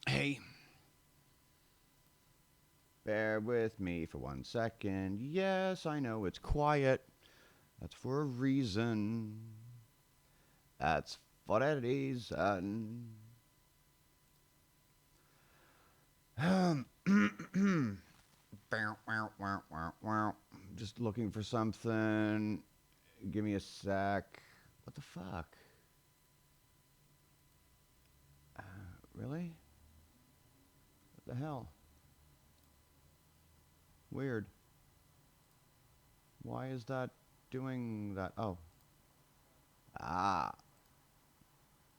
Hey. Bear with me for 1 second. Yes, I know it's quiet. That's for a reason. That's for a reason. Just looking for something. Give me a sec. What the fuck? Really? What the hell? Weird. Why is that doing that? Oh. Ah.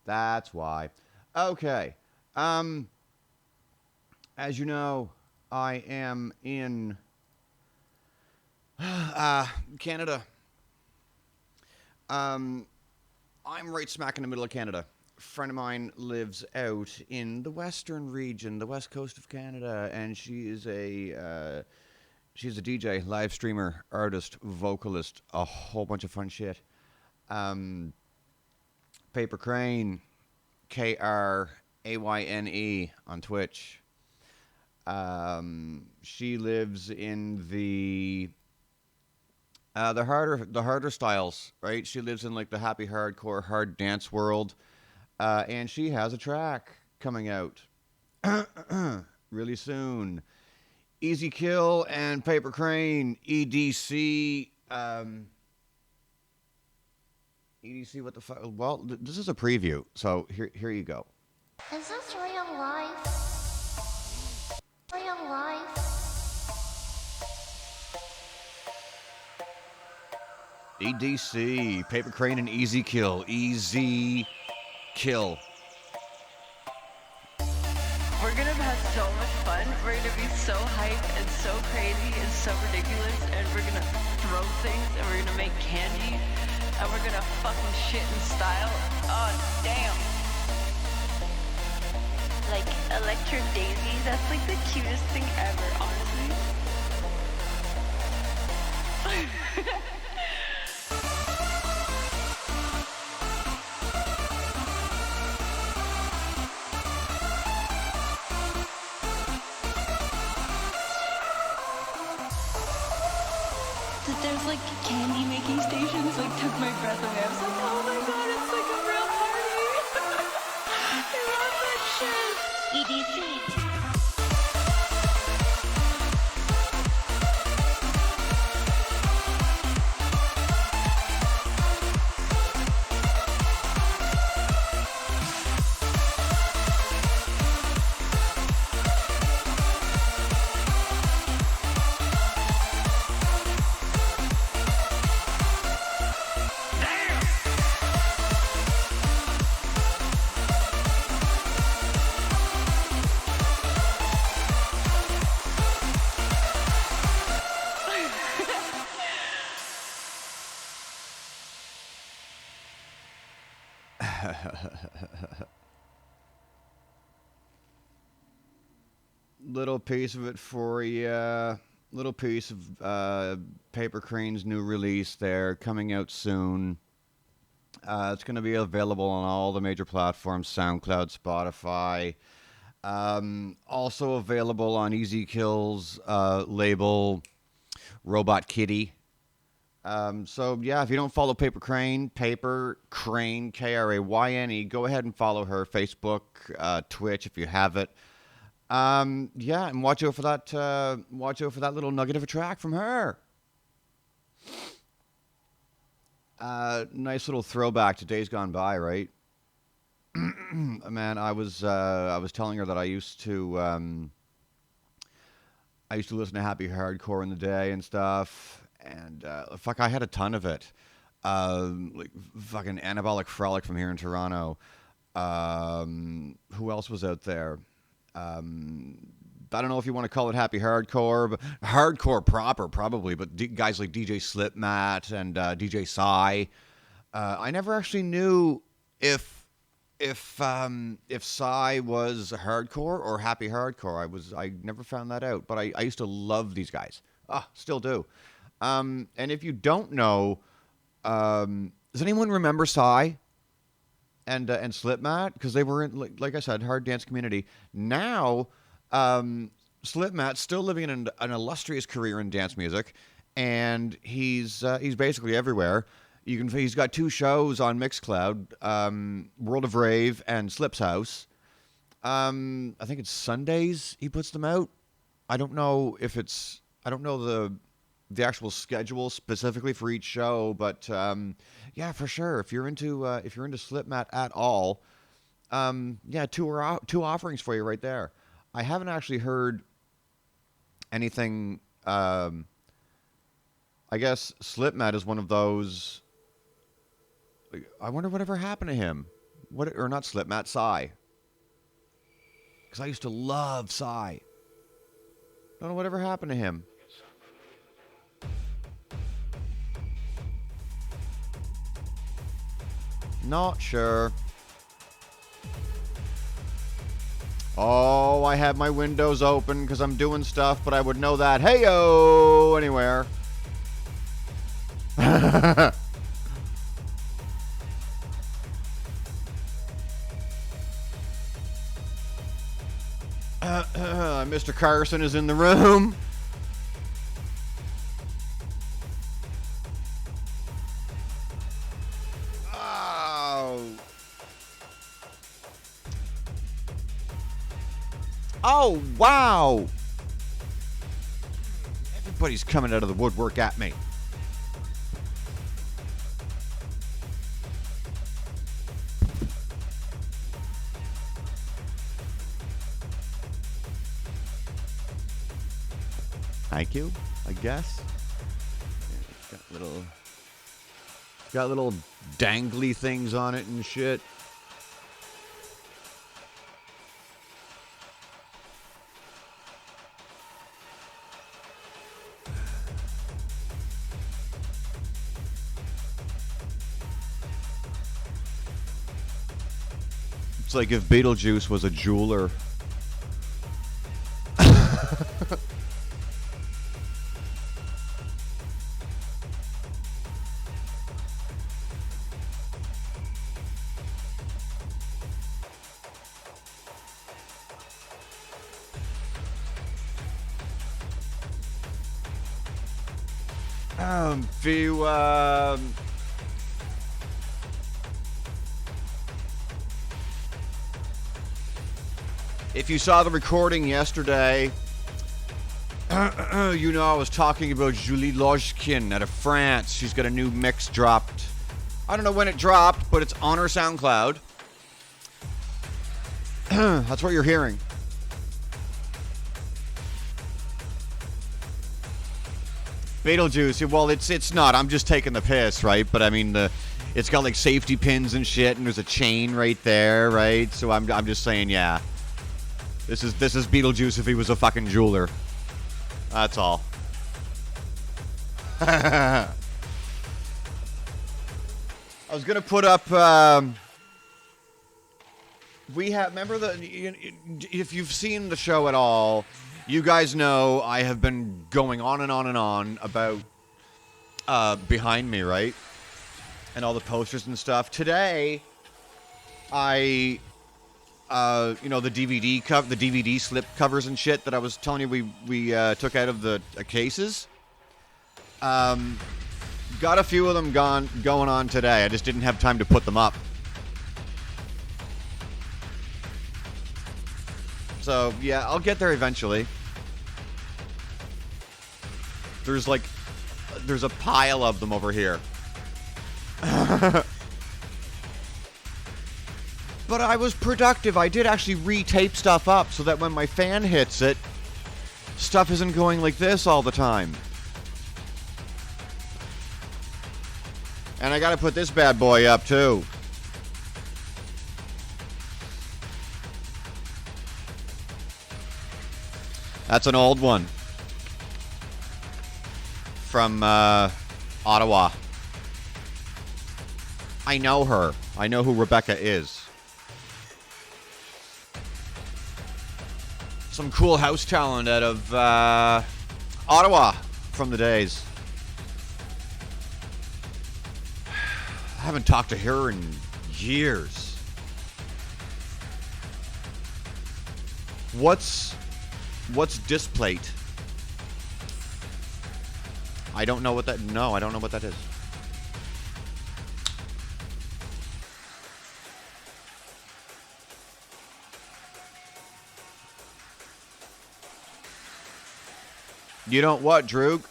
That's why. Okay. As you know, I am in Canada. I'm right smack in the middle of Canada. A friend of mine lives out in the western region, the west coast of Canada, and she's a DJ, live streamer, artist, vocalist, a whole bunch of fun shit. Paper Crane, Krayne on Twitch. She lives in the harder styles, right? She lives in like the happy hardcore hard dance world, and she has a track coming out really soon. Easy Kill and Paper Crane, EDC. EDC, what the fuck? Well, this is a preview, so here you go. Is this real life? Real life? EDC, Paper Crane and Easy Kill. Easy Kill. We're gonna have so much fun. We're gonna be so hyped and so crazy and so ridiculous, and we're gonna throw things, and we're gonna make candy, and we're gonna fucking shit in style. Oh, damn. Like Electric Daisy, that's like the cutest thing ever, honestly. There's like candy making stations, like took my breath away. I was like, oh my god, it's like a real party. I love that shit. EDC. Little piece of it for you. Little piece of Paper Crane's new release there, coming out soon. It's going to be available on all the major platforms, SoundCloud, Spotify. Also available on Easy Kill's label, Robot Kitty. So yeah, if you don't follow Paper Crane, Krayne, go ahead and follow her Facebook, Twitch if you have it. Yeah, and watch out for that. Watch out for that little nugget of a track from her. Nice little throwback to days gone by, right? Man, I was telling her that I used to listen to happy hardcore in the day and stuff, and fuck, I had a ton of it. Like fucking Anabolic Frolic from here in Toronto. Who else was out there? I don't know if you want to call it happy hardcore, but hardcore proper probably. But guys like DJ Slipmatt and DJ Psy, I never actually knew if Psy was hardcore or happy hardcore. I never found that out. But I used to love these guys. Still do. And if you don't know, does anyone remember Psy? and Slipmatt, because they were in, like I said, hard dance community. Now, Slipmatt's still living an illustrious career in dance music, and he's basically everywhere. He's got 2 shows on Mixcloud, World of Rave and Slip's House. I think it's Sundays he puts them out. I don't know the actual schedule specifically for each show, but yeah, for sure. If you're into Slipmatt at all, yeah, 2 offerings for you right there. I haven't actually heard anything. I guess Slipmatt is one of those. I wonder whatever happened to him. Or not Slipmatt, Psy. Because I used to love Psy. Don't know whatever happened to him. Not sure. Oh, I have my windows open because I'm doing stuff, but I would know that. Hey-o! Anywhere. Mr. Carson is in the room. Oh, wow. Everybody's coming out of the woodwork at me. Thank you, I guess. Yeah, got little dangly things on it and shit. It's like if Beetlejuice was a jeweler. If you saw the recording yesterday, you know I was talking about Julie Lojkin out of France. She's got a new mix dropped. I don't know when it dropped, but it's on her SoundCloud. That's what you're hearing. Beetlejuice, well, it's not. I'm just taking the piss, right? But I mean, it's got like safety pins and shit, and there's a chain right there, right? So I'm just saying, yeah. This is Beetlejuice if he was a fucking jeweler. That's all. I was gonna put up. Remember if you've seen the show at all, you guys know I have been going on and on and on about Behind Me, right? And all the posters and stuff. Today, the DVD slip covers and shit that I was telling you we took out of the cases. Got a few of them going on today. I just didn't have time to put them up. So, yeah, I'll get there eventually. There's a pile of them over here. But I was productive. I did actually re-tape stuff up so that when my fan hits it, stuff isn't going like this all the time. And I gotta put this bad boy up too. That's an old one. From Ottawa. I know her. I know who Rebecca is. Some cool house talent out of Ottawa from the days. I haven't talked to her in years. What's displate? I don't know what that. No, I don't know what that is. You don't what, Droog?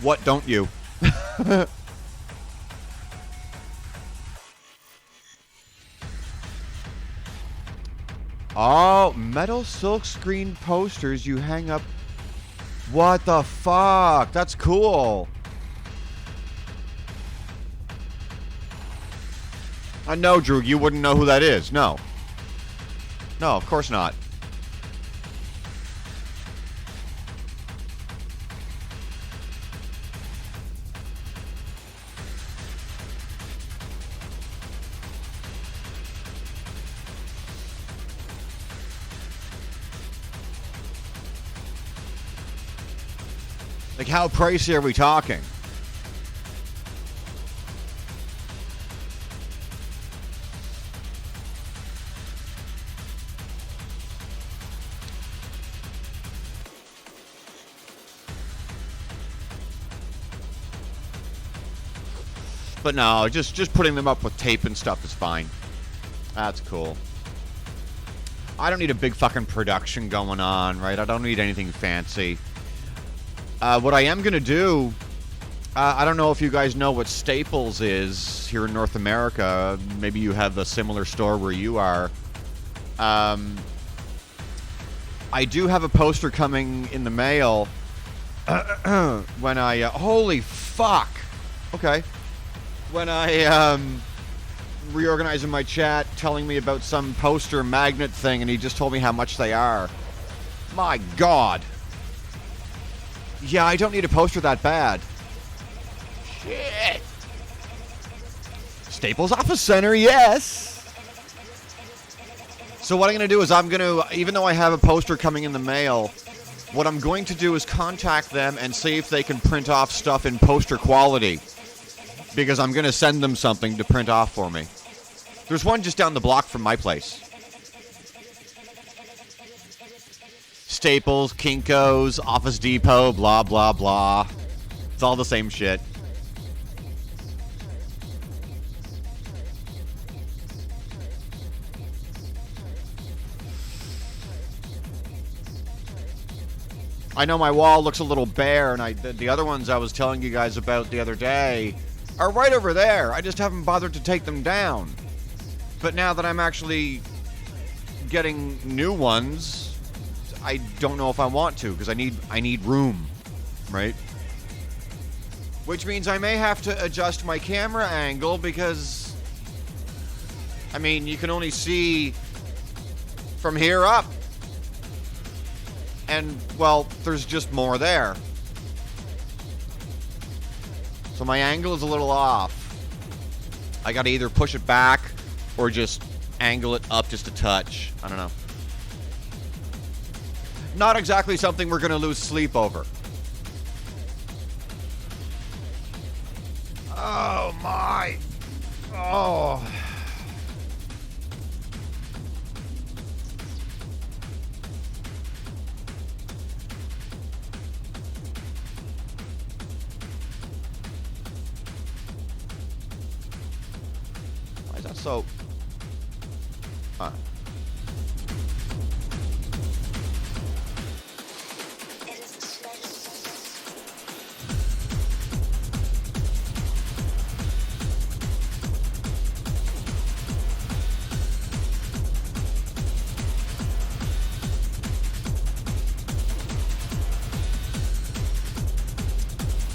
What don't you? Oh, metal silk screen posters you hang up. What the fuck? That's cool. No, Drew, you wouldn't know who that is. No. No, of course not. Like, how pricey are we talking? But no, just putting them up with tape and stuff is fine. That's cool. I don't need a big fucking production going on, right? I don't need anything fancy. What I am going to do, I don't know if you guys know what Staples is here in North America. Maybe you have a similar store where you are. I do have a poster coming in the mail when I... holy fuck! Okay. When I reorganize in my chat telling me about some poster magnet thing, and he just told me how much they are. My God. Yeah, I don't need a poster that bad. Shit. Staples Office Center, yes. So what I'm going to do is I'm going to, even though I have a poster coming in the mail, what I'm going to do is contact them and see if they can print off stuff in poster quality. Because I'm going to send them something to print off for me. There's one just down the block from my place. Staples, Kinko's, Office Depot, blah, blah, blah. It's all the same shit. I know my wall looks a little bare, and the other ones I was telling you guys about the other day are right over there. I just haven't bothered to take them down. But now that I'm actually getting new ones, I don't know if I want to, because I need room, right? Which means I may have to adjust my camera angle, because, I mean, you can only see from here up. And, well, there's just more there. So my angle is a little off. I gotta either push it back or just angle it up just a touch. I don't know. Not exactly something we're gonna lose sleep over. Oh my. Oh. Why is that so?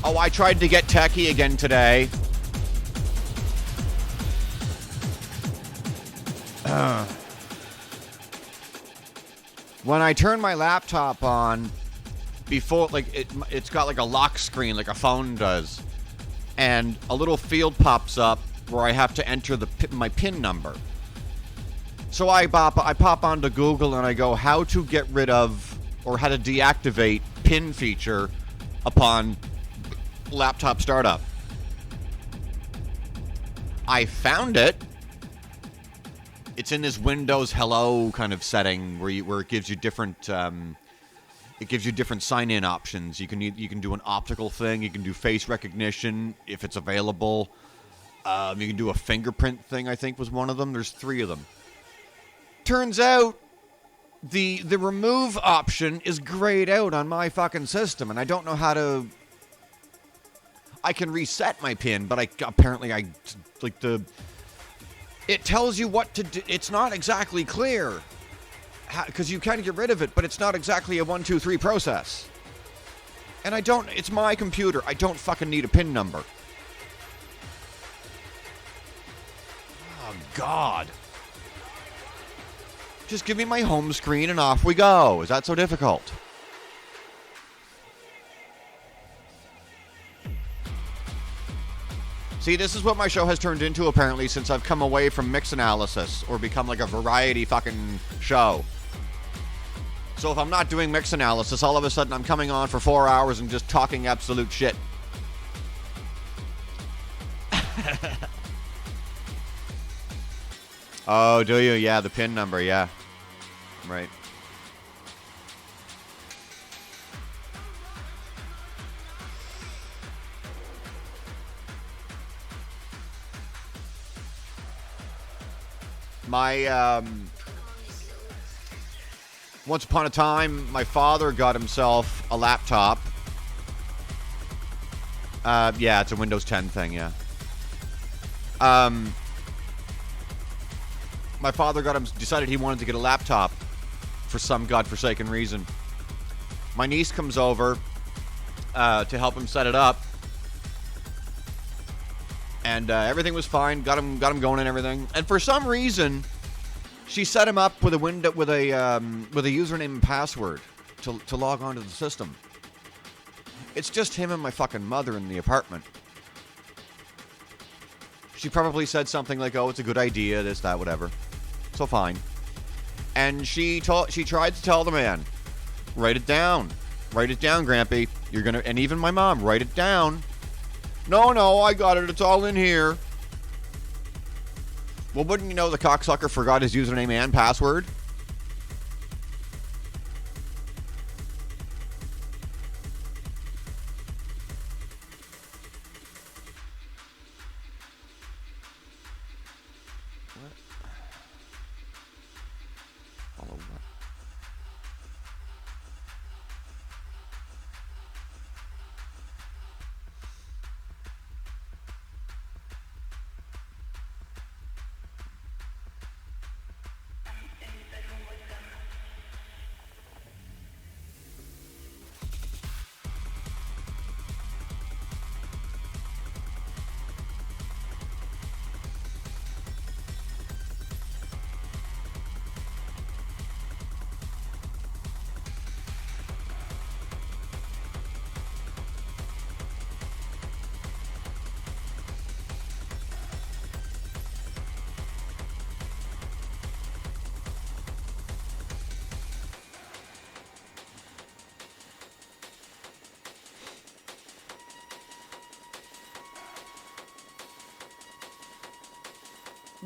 Oh, I tried to get techie again today. When I turn my laptop on, before, like, it's got like a lock screen like a phone does, and a little field pops up where I have to enter my PIN number. So I pop onto Google and I go, how to get rid of or how to deactivate PIN feature upon laptop startup. I found it. It's in this Windows Hello kind of setting where it gives you different sign-in options. You can do an optical thing. You can do face recognition if it's available. You can do a fingerprint thing. I think was one of them. There's 3 of them. Turns out the remove option is grayed out on my fucking system, and I don't know how to. I can reset my PIN, but apparently it tells you what to do. It's not exactly clear because you can get rid of it, but it's not exactly a 1, 2, 3 process. And it's my computer. I don't fucking need a PIN number. Oh, God. Just give me my home screen and off we go. Is that so difficult? See, this is what my show has turned into, apparently, since I've come away from mix analysis or become like a variety fucking show. So if I'm not doing mix analysis, all of a sudden I'm coming on for 4 hours and just talking absolute shit. Oh, do you? Yeah, the PIN number, yeah. Right. Once upon a time, my father got himself a laptop. Yeah, it's a Windows 10 thing, yeah. My father decided he wanted to get a laptop for some godforsaken reason. My niece comes over to help him set it up. And everything was fine. Got him going and everything. And for some reason, she set him up with a username and password to log onto the system. It's just him and my fucking mother in the apartment. She probably said something like, "Oh, it's a good idea, this, that, whatever." So fine. And she tried to tell the man, "Write it down, Grampy. You're gonna," and even my mom, "Write it down." No, I got it. It's all in here. Well, wouldn't you know the cocksucker forgot his username and password? What? Follow what?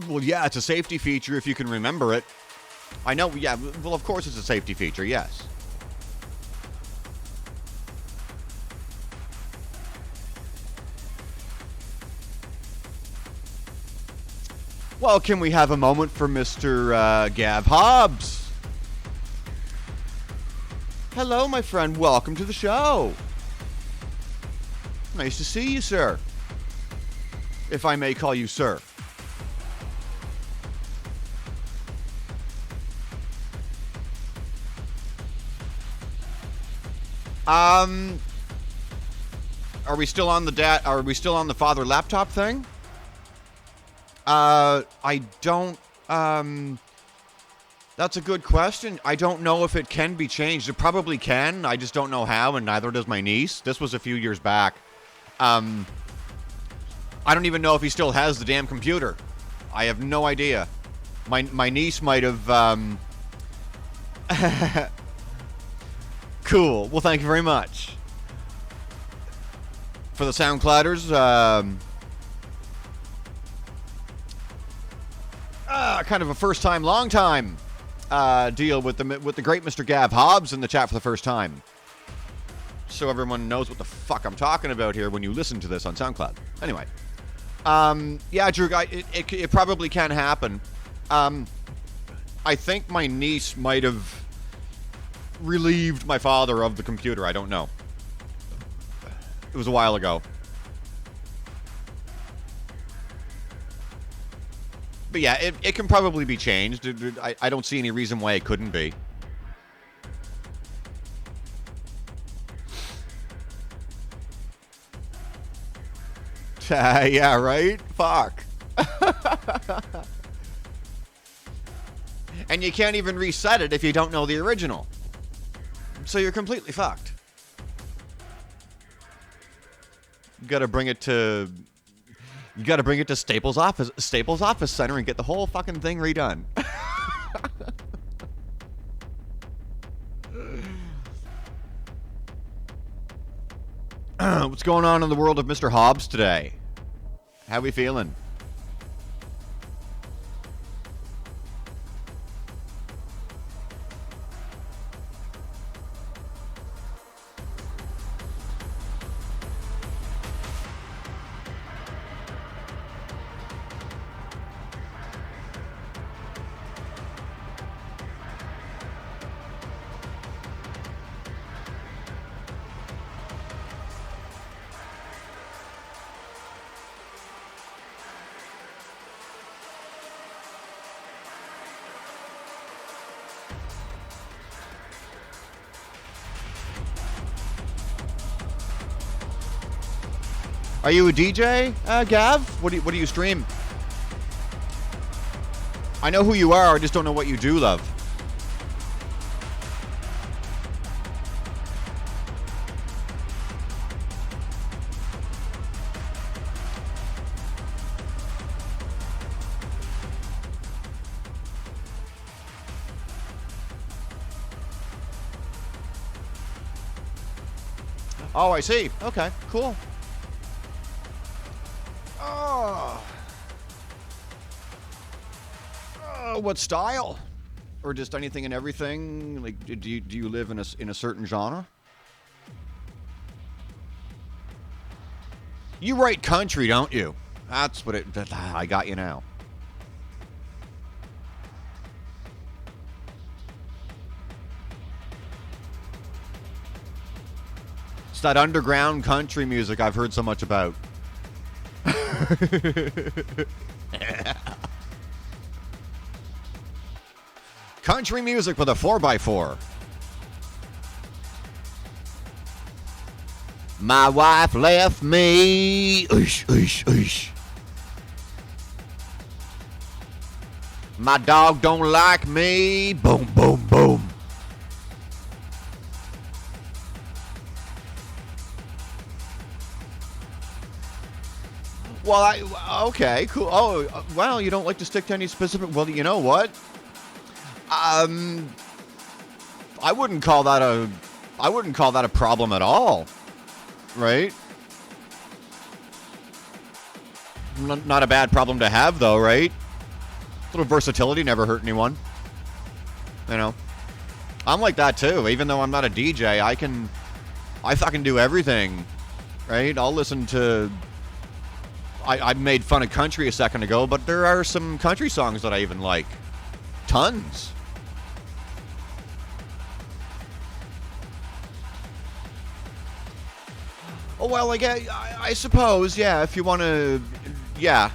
Well, yeah, it's a safety feature if you can remember it. I know, yeah, well, of course it's a safety feature, yes. Well, can we have a moment for Mr. Gabe Hobbs? Hello, my friend. Welcome to the show. Nice to see you, sir. If I may call you sir. Are we still on the father laptop thing? I don't, that's a good question. I don't know if it can be changed. It probably can. I just don't know how, and neither does my niece. This was a few years back. I don't even know if he still has the damn computer. I have no idea. My niece might have, Cool. Well, thank you very much. for the SoundClouders, kind of a first time, long time deal with the great Mr. Gabe Hobbs in the chat for the first time. So everyone knows what the fuck I'm talking about here when you listen to this on SoundCloud. Anyway, yeah, Drew, it probably can happen. I think my niece might have relieved my father of the computer. I don't know. It was a while ago. But yeah, it can probably be changed. I don't see any reason why it couldn't be. Yeah, right? Fuck. And you can't even reset it if you don't know the original. So you're completely fucked. You gotta bring it to Staples Office Center and get the whole fucking thing redone. What's going on in the world of Mr. Hobbs today? How we feeling? Are you a DJ, Gav? What do you stream? I know who you are, I just don't know what you do, love. Oh, I see. Okay, cool. What style? Or just anything and everything? Like, do you live in a certain genre? You write country, don't you? That's what I got you now. It's that underground country music I've heard so much about. Country music with a 4x4. My wife left me. Oosh, oosh, oosh. My dog don't like me. Boom, boom, boom. Well, okay, cool. Oh, well, you don't like to stick to any specific. Well, you know what? I wouldn't call that a problem at all, right? Not a bad problem to have, though, right? A little versatility never hurt anyone. You know, I'm like that too. Even though I'm not a DJ, I fucking do everything, right? I'll listen to. I made fun of country a second ago, but there are some country songs that I even like. Tons. Oh, well, like, I suppose, yeah, if you want to, yeah.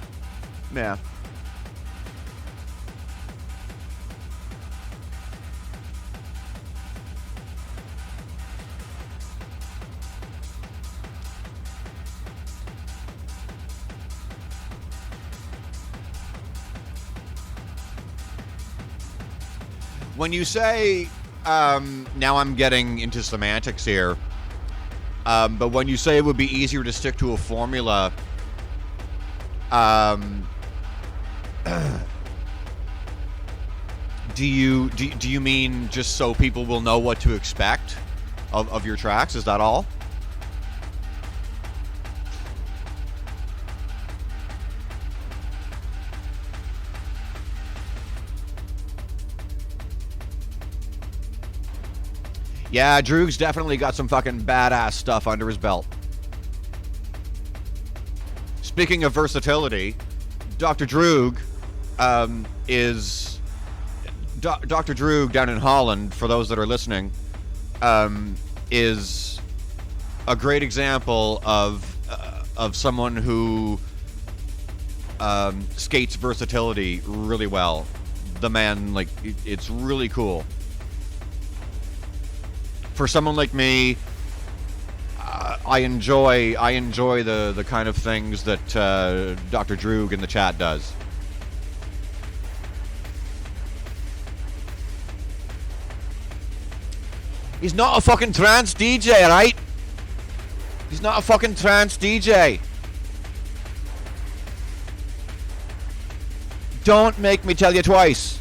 When you say, now I'm getting into semantics here, but when you say it would be easier to stick to a formula, do you mean just so people will know what to expect of your tracks? Is that all? Yeah, Droog's definitely got some fucking badass stuff under his belt. Speaking of versatility, Dr. Droog is... Dr. Droog down in Holland, for those that are listening, is a great example of someone who skates versatility really well. The man, like, it's really cool. For someone like me, I enjoy the kind of things that Dr. Droog in the chat does. He's not a fucking trance DJ, right? He's not a fucking trance DJ. Don't make me tell you twice.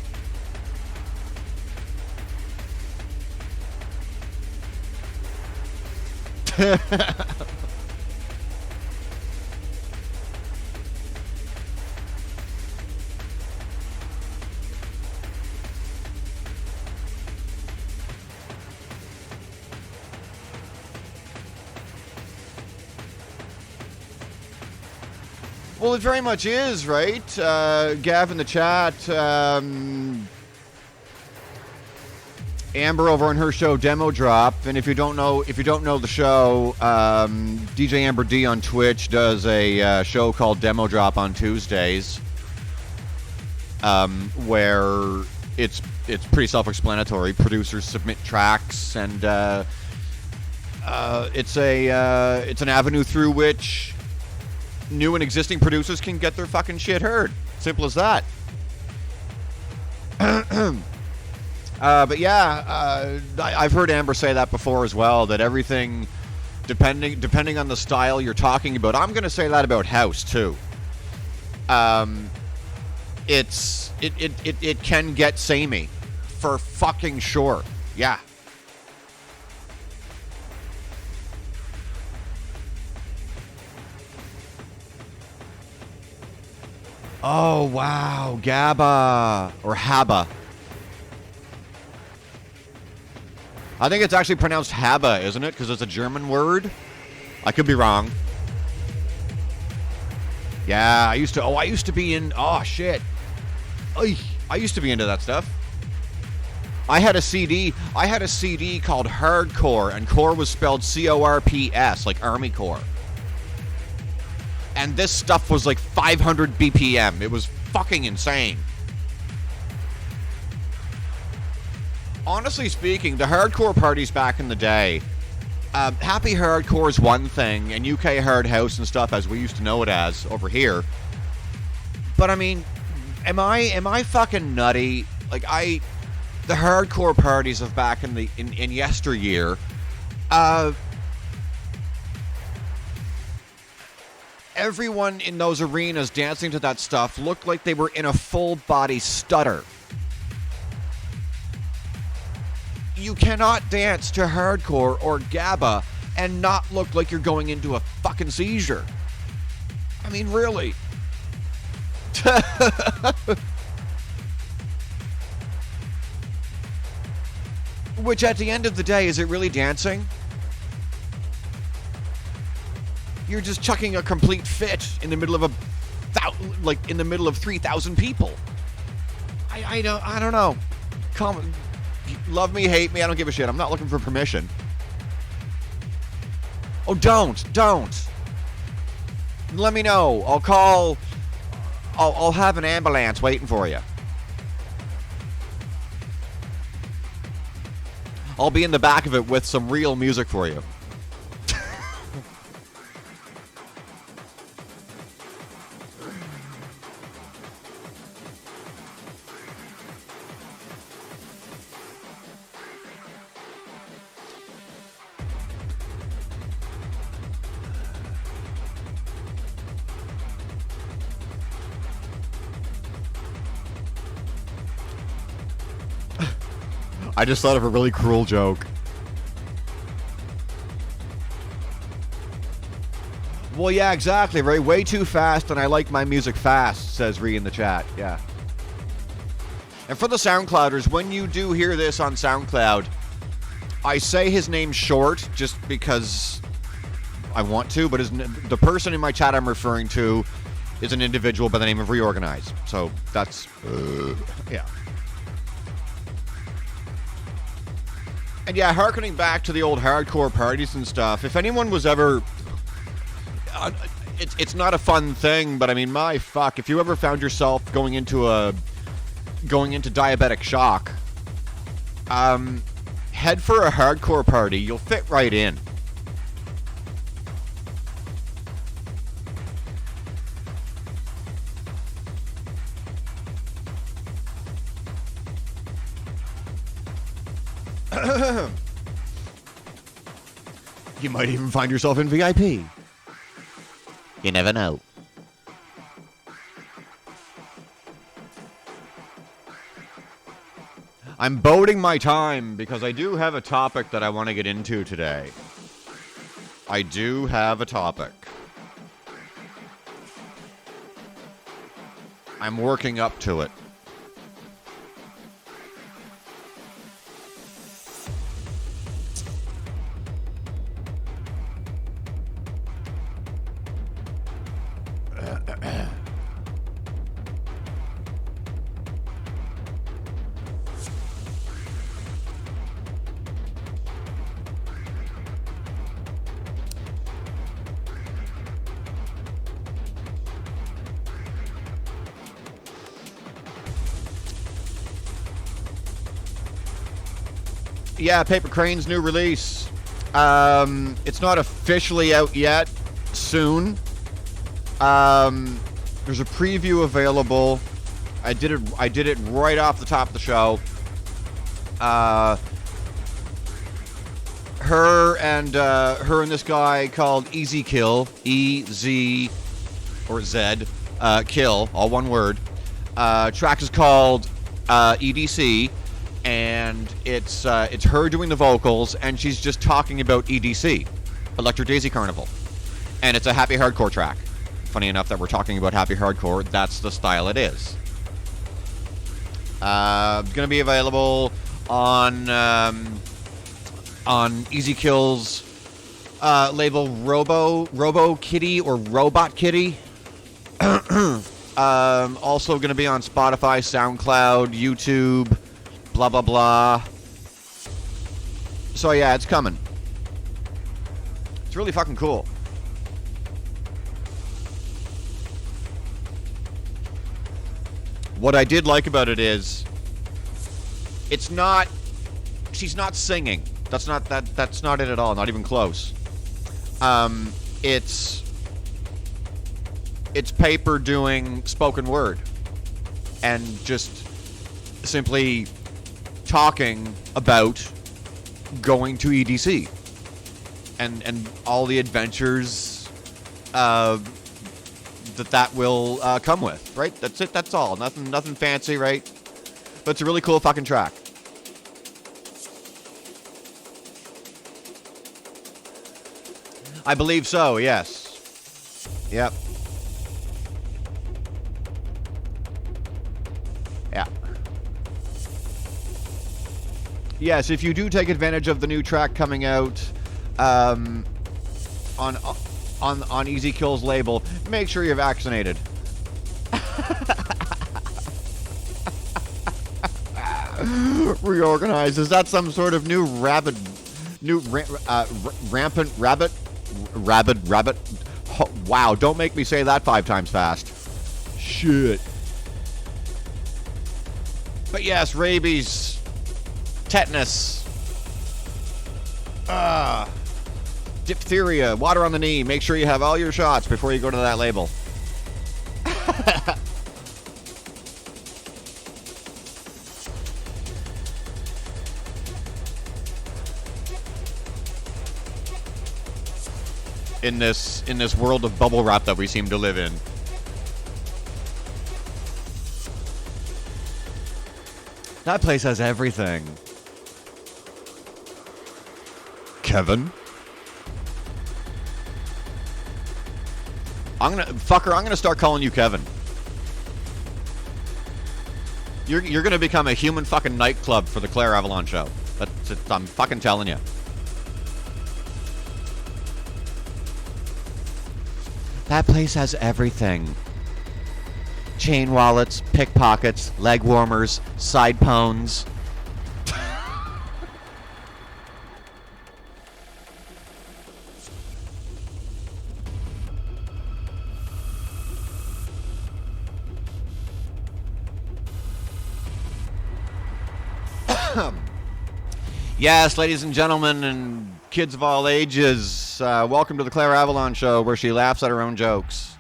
Well, it very much is, right? Gav in the chat, Amber over on her show Demo Drop, and if you don't know the show, DJ Amber D on Twitch does a show called Demo Drop on Tuesdays, where it's pretty self-explanatory. Producers submit tracks, and it's an avenue through which new and existing producers can get their fucking shit heard. Simple as that. But yeah, I've heard Amber say that before as well, that everything, depending on the style you're talking about, I'm going to say that about house too. It can get samey, for fucking sure. Yeah. Oh, wow. Gabba. Or Habba. I think it's actually pronounced Habba, isn't it? Because it's a German word. I could be wrong. Yeah, I used to be in... Oh, shit. I used to be into that stuff. I had a CD called Hardcore, and core was spelled C-O-R-P-S, like Army Corps. And this stuff was like 500 BPM. It was fucking insane. Honestly speaking, the hardcore parties back in the day, happy hardcore is one thing, and UK hard house and stuff as we used to know it as over here. But I mean, am I fucking nutty? Like the hardcore parties of back in yesteryear, everyone in those arenas dancing to that stuff looked like they were in a full body stutter. You cannot dance to hardcore or GABA and not look like you're going into a fucking seizure. I mean, really. Which at the end of the day, is it really dancing? You're just chucking a complete fit in the middle of in the middle of 3,000 people. I don't know. Come, love me, hate me, I don't give a shit. I'm not looking for permission. Oh, don't. Let me know. I'll have an ambulance waiting for you. I'll be in the back of it with some real music for you. I just thought of a really cruel joke. Well, yeah, exactly, right? Way too fast, and I like my music fast, says Ree in the chat. Yeah. And for the SoundClouders, when you do hear this on SoundCloud, I say his name short just because I want to, but the person in my chat I'm referring to is an individual by the name of Reorganize. So that's, yeah. And yeah, harkening back to the old hardcore parties and stuff, if anyone was ever... it's not a fun thing, but I mean, my fuck, if you ever found yourself going into diabetic shock, head for a hardcore party. You'll fit right in. You might even find yourself in VIP. You never know. I'm boding my time because I do have a topic that I want to get into today. I do have a topic. I'm working up to it. Yeah, Paper Crane's new release. It's not officially out yet. Soon. There's a preview available. I did it right off the top of the show. Her and this guy called Easy Kill, E-Z or Z, Kill, all one word. Track is called EDC. And it's her doing the vocals, and she's just talking about EDC, Electric Daisy Carnival. And it's a happy hardcore track. Funny enough that we're talking about happy hardcore, that's the style it is. It's going to be available on Easy Kill's label Robo Kitty or Robot Kitty. Also going to be on Spotify, SoundCloud, YouTube, blah, blah, blah. So, yeah, it's coming. It's really fucking cool. What I did like about it is, it's not... She's not singing. That's not it at all. Not even close. It's Paper doing spoken word. And just simply talking about going to EDC and all the adventures that will come with, right? That's it. That's all. Nothing fancy, right? But it's a really cool fucking track. I believe so. Yes. Yep. Yeah. Yes, if you do take advantage of the new track coming out on Easy Kill's label, make sure you're vaccinated. Reorganize. Is that some sort of new rampant rabbit? Oh, wow, don't make me say that 5 times fast. Shit. But yes, rabies. Tetanus, diphtheria, water on the knee. Make sure you have all your shots before you go to that label. In this world of bubble wrap that we seem to live in. That place has everything. Kevin? I'm gonna start calling you Kevin. You're gonna become a human fucking nightclub for the Klayre Avalon show. I'm fucking telling you. That place has everything. Chain wallets, pickpockets, leg warmers, side pones. Yes, ladies and gentlemen, and kids of all ages, welcome to the Klayre Avalon show, where she laughs at her own jokes.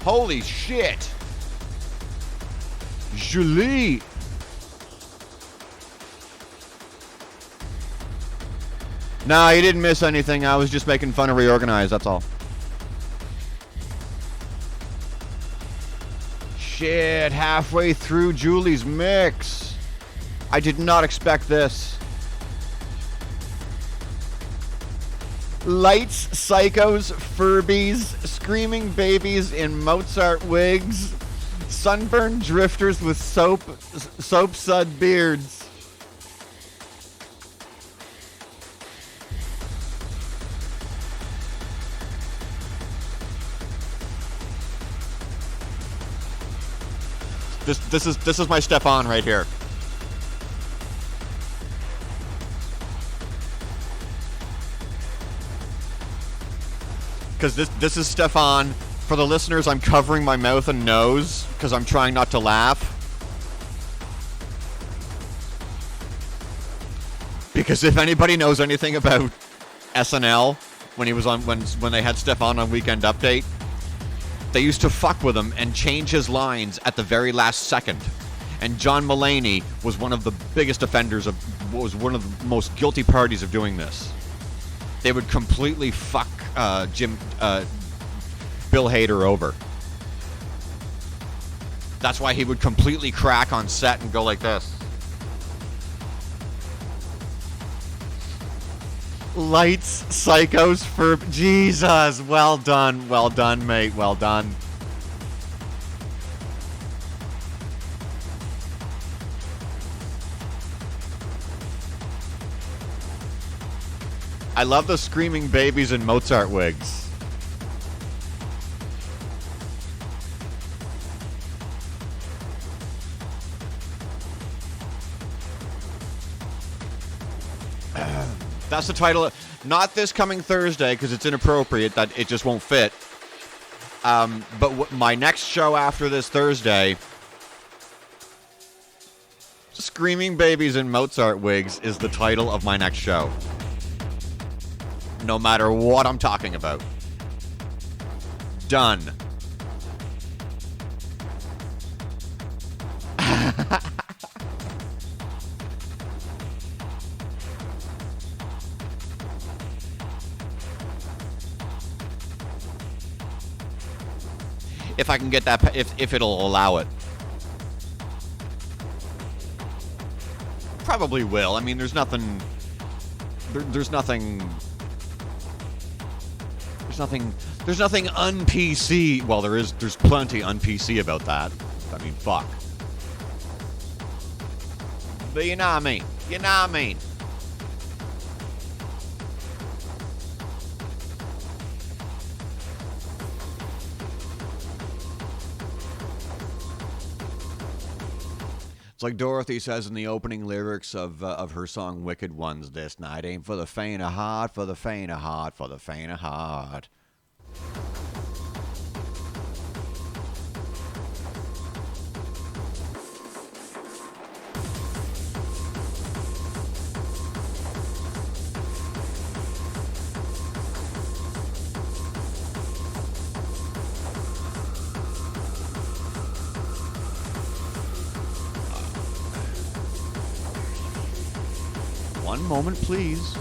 Holy shit! Julie! Nah, you didn't miss anything. I was just making fun of Reorganize, that's all. Shit, halfway through Julie's mix. I did not expect this. Lights, psychos, Furbies, screaming babies in Mozart wigs, sunburned drifters with soap-sud beards. This is my Stefan right here. Because this is Stefan. For the listeners, I'm covering my mouth and nose because I'm trying not to laugh. Because if anybody knows anything about SNL, when he was on when they had Stefan on Weekend Update, they used to fuck with him and change his lines at the very last second. And John Mulaney was one of the biggest offenders was one of the most guilty parties of doing this. They would completely fuck Bill Hader over. That's why he would completely crack on set and go like this. Lights, psychos, for Jesus. Well done, mate. Well done. I love the screaming babies in Mozart wigs. That's the title. Not this coming Thursday, because it's inappropriate. That it just won't fit. But my next show after this Thursday, Screaming Babies in Mozart Wigs, is the title of my next show. No matter what I'm talking about. Done. If I can get that, if it'll allow it. Probably will. I mean, there's nothing. There's nothing un-PC. Well, there's plenty un-PC about that. I mean, fuck. But you know what I mean. You know what I mean. It's like Dorothy says in the opening lyrics of her song "Wicked Ones." This night ain't for the faint of heart, for the faint of heart, for the faint of heart. One moment, please.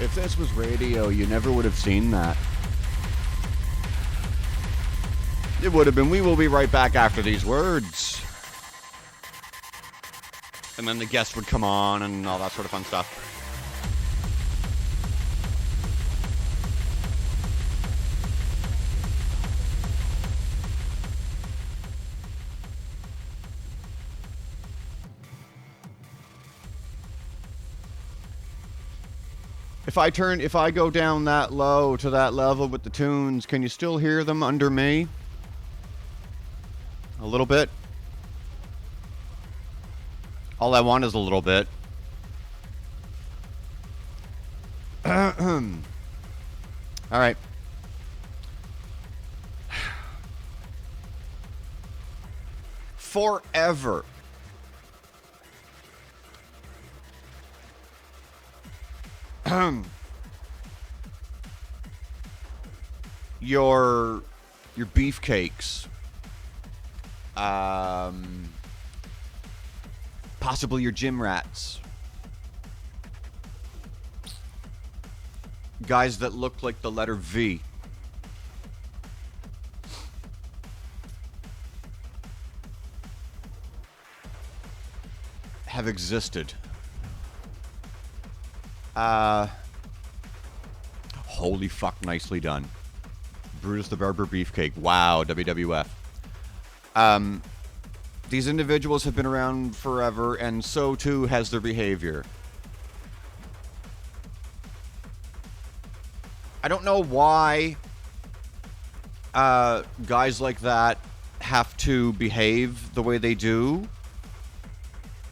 If this was radio, you never would have seen that. It would have been, we will be right back after these words. And then the guest would come on and all that sort of fun stuff. If I go down that low to that level with the tunes, can you still hear them under me? A little bit. All I want is a little bit. All right. Forever. Your beefcakes, possibly your gym rats, guys that look like the letter V, have existed. Holy fuck, nicely done. Brutus the Barber Beefcake. Wow, WWF. These individuals have been around forever, and so too has their behavior. I don't know why guys like that have to behave the way they do.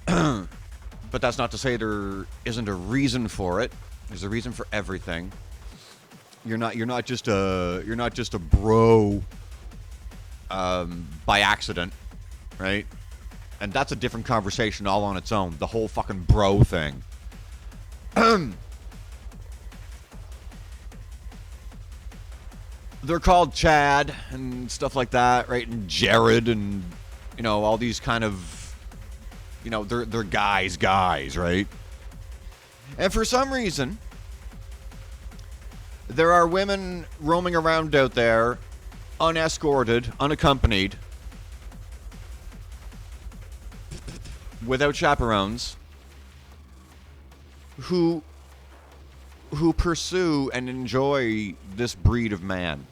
But that's not to say there isn't a reason for it. There's a reason for everything. You're not just a bro by accident, right? And that's a different conversation all on its own. The whole fucking bro thing. They're called Chad and stuff like that, right? And Jared and, you know, all these kind of, you know, they're guys, right? And for some reason, there are women roaming around out there, unescorted, unaccompanied, without chaperones, who pursue and enjoy this breed of man.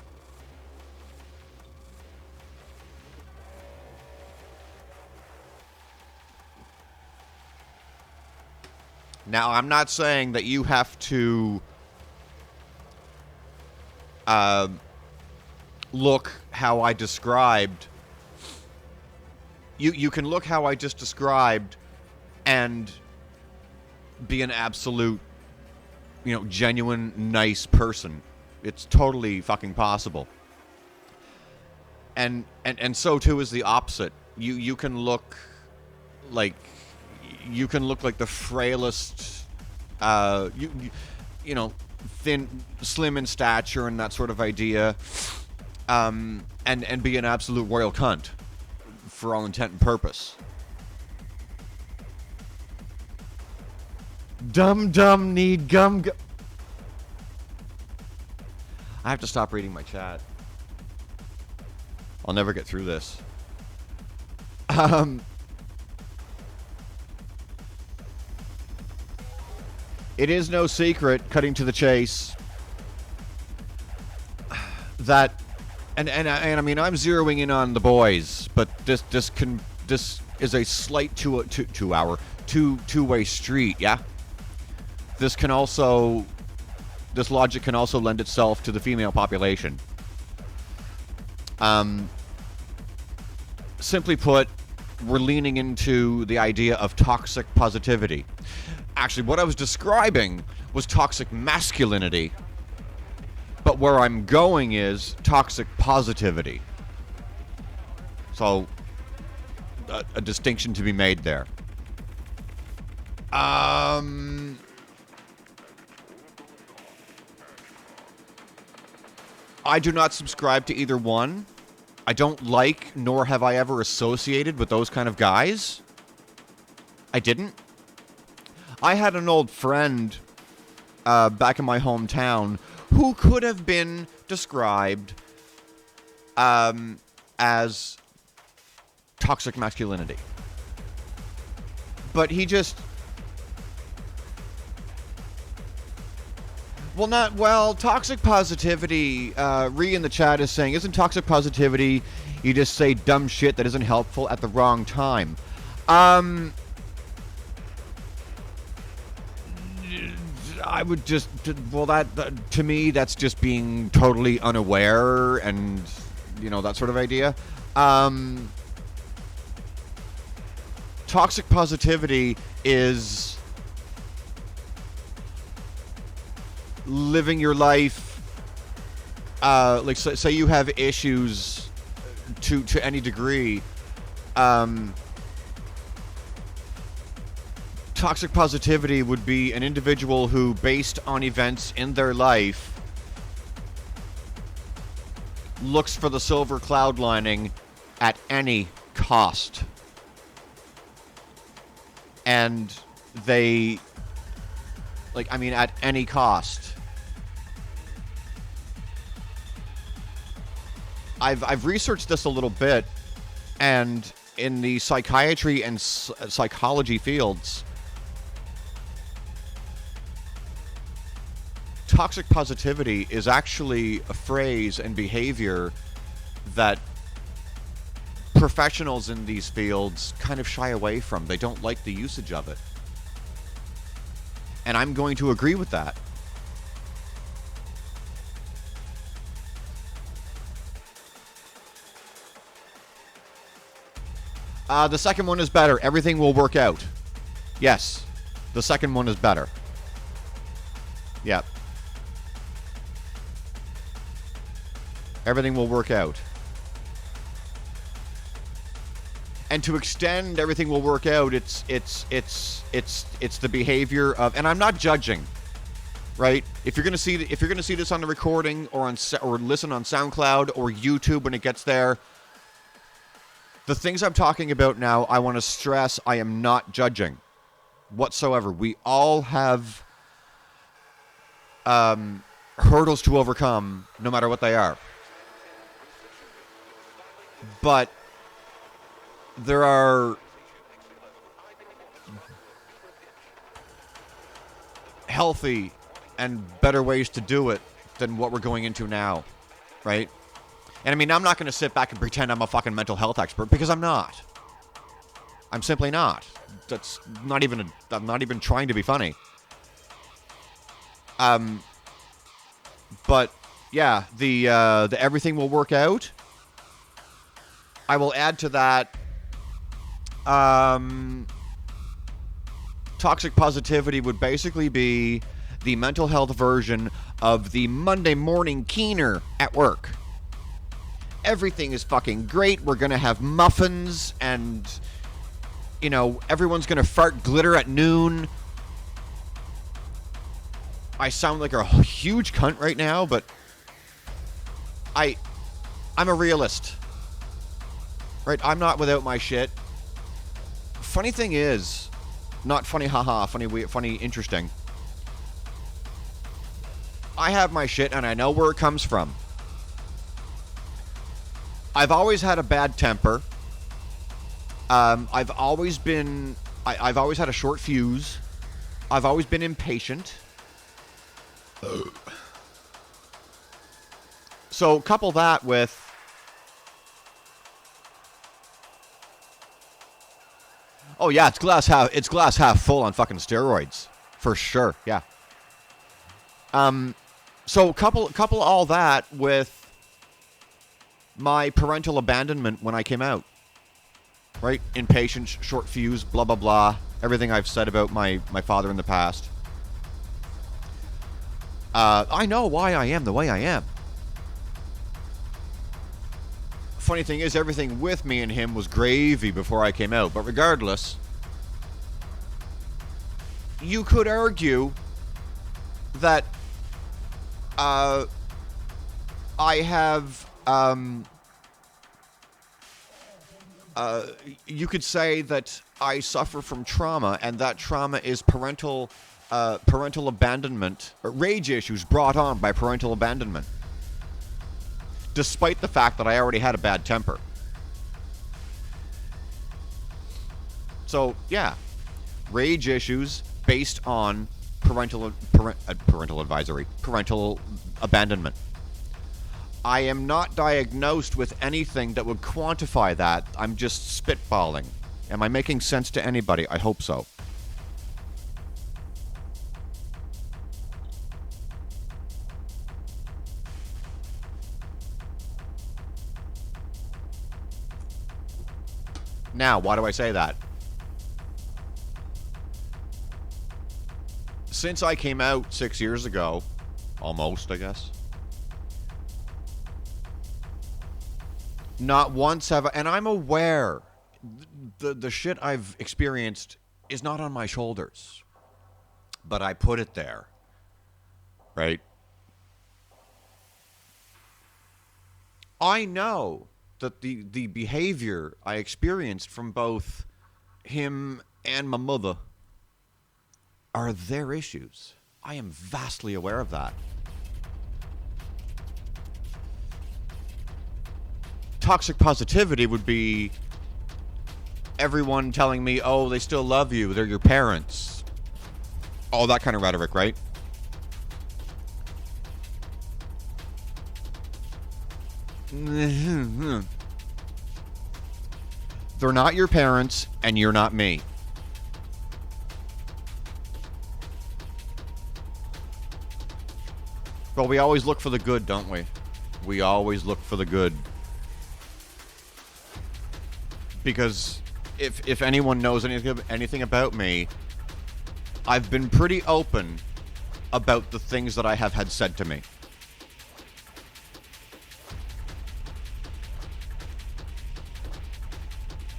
Now, I'm not saying that you have to look how I described. You can look how I just described and be an absolute, you know, genuine, nice person. It's totally fucking possible. And so too is the opposite. You can look like the frailest, you know, thin, slim in stature and that sort of idea, and be an absolute royal cunt for all intent and purpose. Dumb need gum. I have to stop reading my chat. I'll never get through this. It is no secret, cutting to the chase, that, and I mean, I'm zeroing in on the boys, but this is a slight two-way street, yeah? This logic can also lend itself to the female population. Simply put, we're leaning into the idea of toxic positivity. Actually, what I was describing was toxic masculinity, but where I'm going is toxic positivity. So, a distinction to be made there. I do not subscribe to either one. I don't like, nor have I ever associated with those kind of guys. I didn't. I had an old friend back in my hometown who could have been described as toxic masculinity. But he just... toxic positivity, Ree in the chat is saying, isn't toxic positivity you just say dumb shit that isn't helpful at the wrong time? I would just, to me, that's just being totally unaware and, that sort of idea. Toxic positivity is living your life, like, say you have issues to any degree. Toxic positivity would be an individual who, based on events in their life, looks for the silver cloud lining at any cost. And they, at any cost. I've researched this a little bit, and in the psychiatry and psychology fields, toxic positivity is actually a phrase and behavior that professionals in these fields kind of shy away from. They don't like the usage of it. And I'm going to agree with that. The second one is better. Everything will work out. Yes. The second one is better. Yep. Everything will work out. And to extend everything will work out, it's the behavior of, and I'm not judging, right? If you're gonna see this on the recording or listen on SoundCloud or YouTube when it gets there, the things I'm talking about now, I want to stress, I am not judging whatsoever. We all have hurdles to overcome, no matter what they are. But there are healthy and better ways to do it than what we're going into now, right? And I mean, I'm not going to sit back and pretend I'm a fucking mental health expert, because I'm not. I'm simply not. That's not even I'm not even trying to be funny. But yeah, the everything will work out. I will add to that, toxic positivity would basically be the mental health version of the Monday morning keener at work. Everything is fucking great. We're going to have muffins and, everyone's going to fart glitter at noon. I sound like a huge cunt right now, but I'm a realist. Right? I'm not without my shit. Funny thing is, not funny, haha, funny, interesting. I have my shit and I know where it comes from. I've always had a bad temper. I've always had a short fuse. I've always been impatient. So couple that with, oh yeah, it's glass half full on fucking steroids, for sure. Yeah. So couple all that with my parental abandonment when I came out. Right? Impatience, short fuse, blah blah blah. Everything I've said about my father in the past. I know why I am the way I am. Funny thing is, everything with me and him was gravy before I came out. But regardless, you could argue that I have, you could say that I suffer from trauma, and that trauma is parental parental abandonment, rage issues brought on by parental abandonment, despite the fact that I already had a bad temper. So, yeah, rage issues based on parental abandonment. I am not diagnosed with anything that would quantify that. I'm just spitballing. Am I making sense to anybody? I hope so. Now, why do I say that? Since I came out 6 years ago, almost, I guess, not once have I, and I'm aware the shit I've experienced is not on my shoulders, but I put it there, right? I know that the behavior I experienced from both him and my mother are their issues. I am vastly aware of that. Toxic positivity would be everyone telling me, oh, they still love you, they're your parents. All that kind of rhetoric, right? They're not your parents, and you're not me. Well, we always look for the good, don't we? We always look for the good. Because if anyone knows anything about me, I've been pretty open about the things that I have had said to me.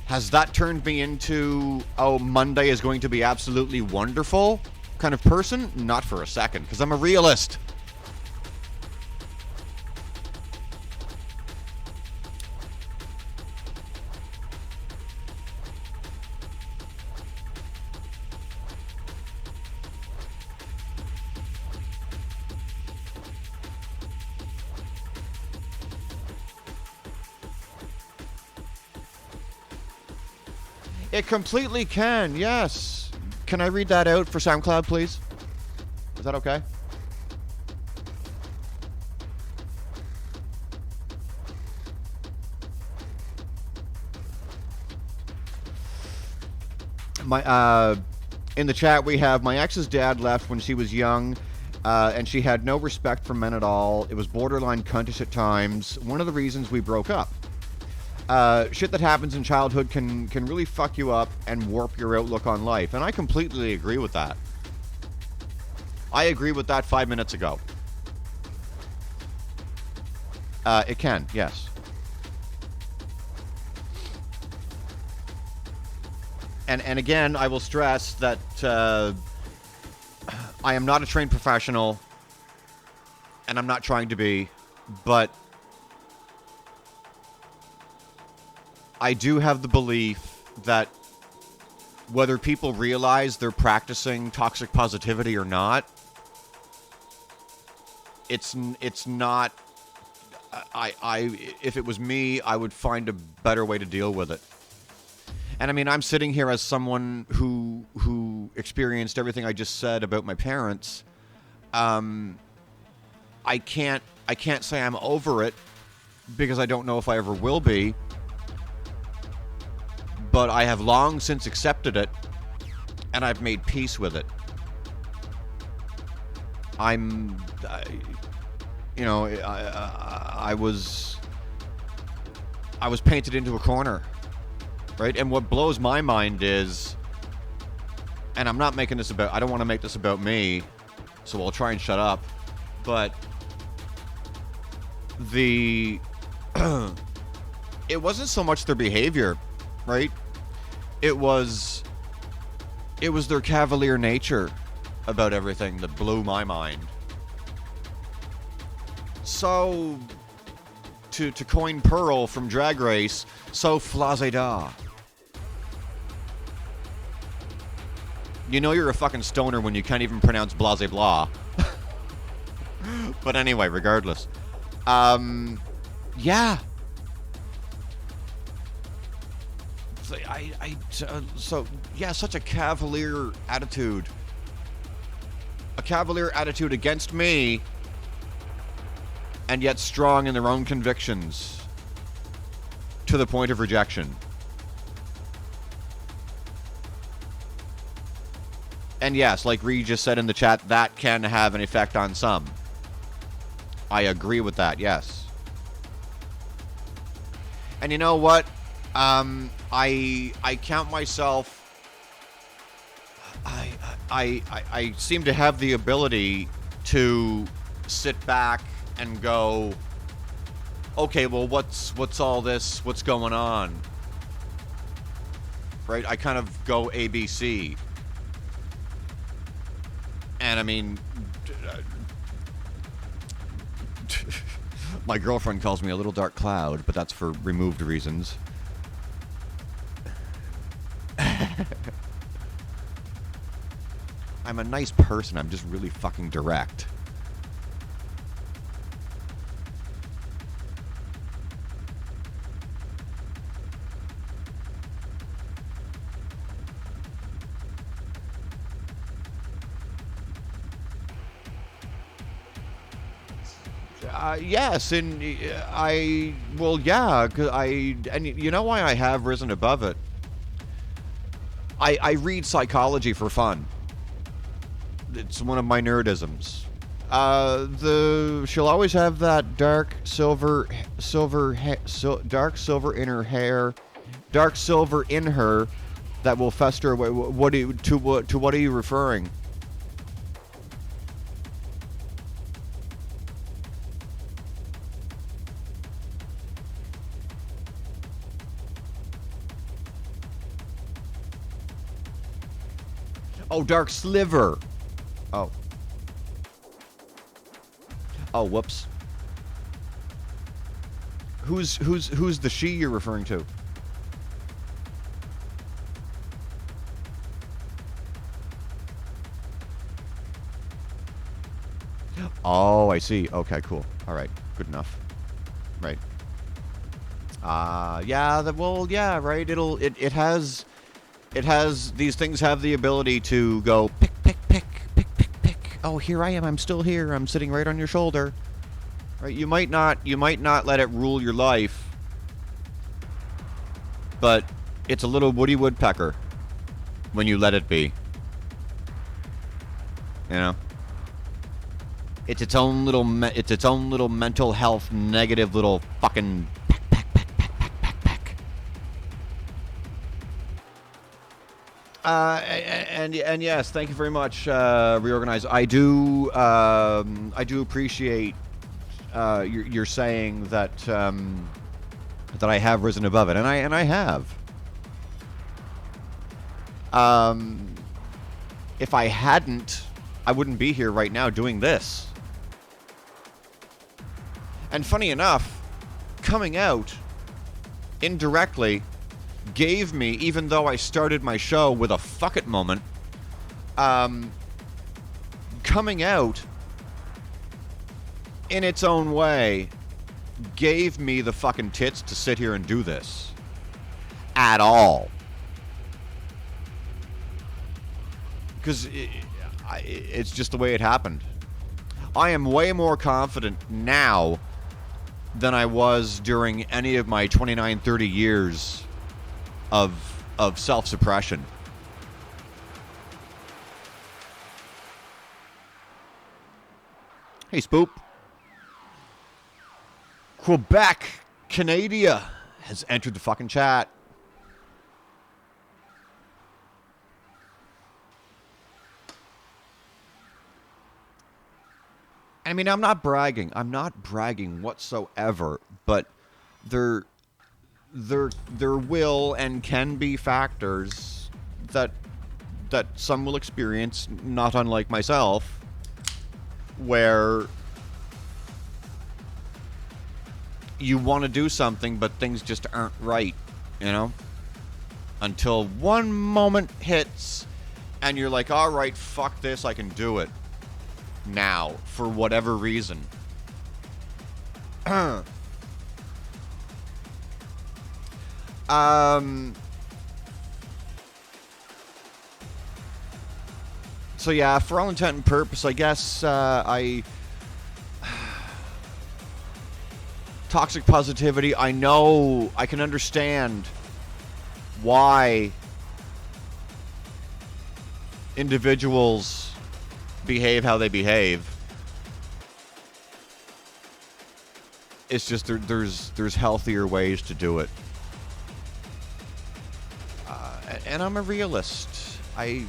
Has that turned me into, oh, Monday is going to be absolutely wonderful kind of person? Not for a second, because I'm a realist. It completely can, yes. Can I read that out for SoundCloud, please? Is that okay? In the chat we have, my ex's dad left when she was young, and she had no respect for men at all. It was borderline cuntish at times. One of the reasons we broke up. Shit that happens in childhood can really fuck you up and warp your outlook on life. And I completely agree with that. I agree with that 5 minutes ago. It can, yes. And again, I will stress that I am not a trained professional, and I'm not trying to be, but I do have the belief that whether people realize they're practicing toxic positivity or not, it's not. If it was me, I would find a better way to deal with it. And I mean, I'm sitting here as someone who experienced everything I just said about my parents. I can't say I'm over it because I don't know if I ever will be. But I have long since accepted it, and I've made peace with it. I was painted into a corner, right? And what blows my mind is, and I'm not making this about, I don't want to make this about me, so I'll try and shut up, but it wasn't so much their behavior, right? It was their cavalier nature about everything that blew my mind. So, to coin Pearl from Drag Race, so flazé-da. You know you're a fucking stoner when you can't even pronounce blah blah blah. But anyway, regardless. Yeah. So, yeah, such a cavalier attitude. A cavalier attitude against me, and yet strong in their own convictions. To the point of rejection. And yes, like Ree just said in the chat, that can have an effect on some. I agree with that, yes. And you know what? I count myself... I seem to have the ability to sit back and go, okay, well, what's all this? What's going on? Right? I kind of go ABC. And I mean, my girlfriend calls me a little dark cloud, but that's for removed reasons. I'm a nice person. I'm just really fucking direct. Yes, and well, yeah, 'cause and you know why I have risen above it? I read psychology for fun. It's one of my nerdisms. She'll always have that dark silver in her that will fester away. What are you referring? Oh, dark sliver. Oh. Oh, whoops. Who's the she you're referring to? Oh, I see. Okay, cool. All right. Good enough. Right. Yeah, well, yeah, right. It has these things have the ability to go pick. Oh, here I am. I'm still here. I'm sitting right on your shoulder. Right? You might not let it rule your life, but it's a little Woody Woodpecker when you let it be. You know? It's its own little mental health negative little fucking peck. And yes, thank you very much, Reorganize. I do appreciate you're saying that that I have risen above it, and I have. If I hadn't, I wouldn't be here right now doing this. And funny enough, coming out indirectly gave me, even though I started my show with a fuck it moment, coming out in its own way gave me the fucking tits to sit here and do this. At all. Because it's just the way it happened. I am way more confident now than I was during any of my 29, 30 years of self-suppression. Hey, Spoop. Quebec, Canada has entered the fucking chat. I mean, I'm not bragging. I'm not bragging whatsoever, but there will and can be factors that some will experience, not unlike myself, where you want to do something, but things just aren't right, you know? Until one moment hits, and you're like, all right, fuck this, I can do it now for whatever reason. So yeah, for all intent and purpose, I guess toxic positivity, I know, I can understand why individuals behave how they behave. It's just there's healthier ways to do it. And I'm a realist. And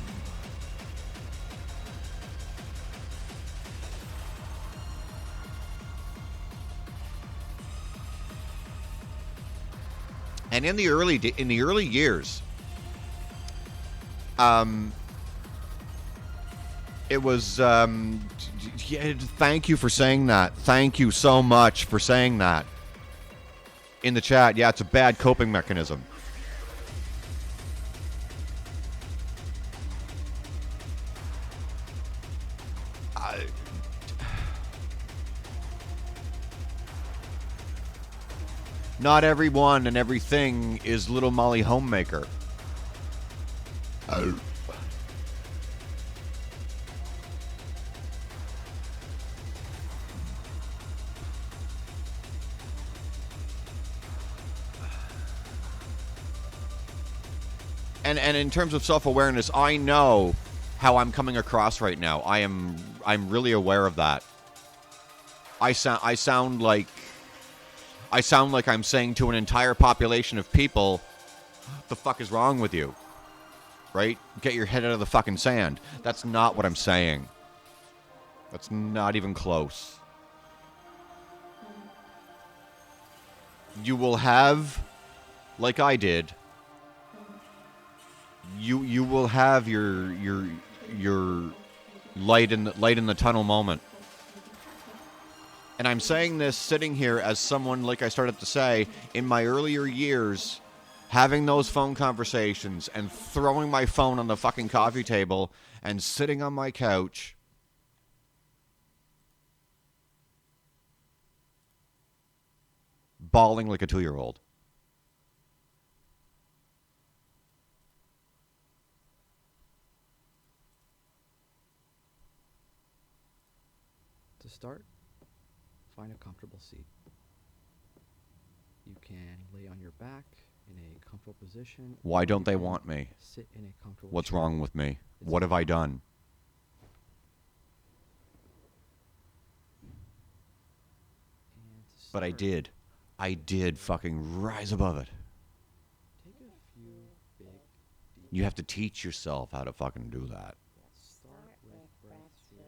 in the early years, it was. Thank you for saying that. Thank you so much for saying that in the chat. Yeah, it's a bad coping mechanism. Not everyone and everything is Little Molly Homemaker. Oh. And in terms of self-awareness, I know how I'm coming across right now. I'm really aware of that. I sound like I'm saying to an entire population of people, the fuck is wrong with you? Right? Get your head out of the fucking sand. That's not what I'm saying. That's not even close. You will have, like I did, you will have your light in the tunnel moment. And I'm saying this sitting here as someone, like I started to say, in my earlier years, having those phone conversations and throwing my phone on the fucking coffee table and sitting on my couch. Bawling like a 2-year-old. To start, find a comfortable seat. You can lay on your back in a comfortable position. Why don't they want me? Sit in a comfortable What's chair. wrong with me? What have I done? But I did. I did fucking rise above it. Take a few big, deep You have to teach yourself how to fucking do that. Start with breaths here.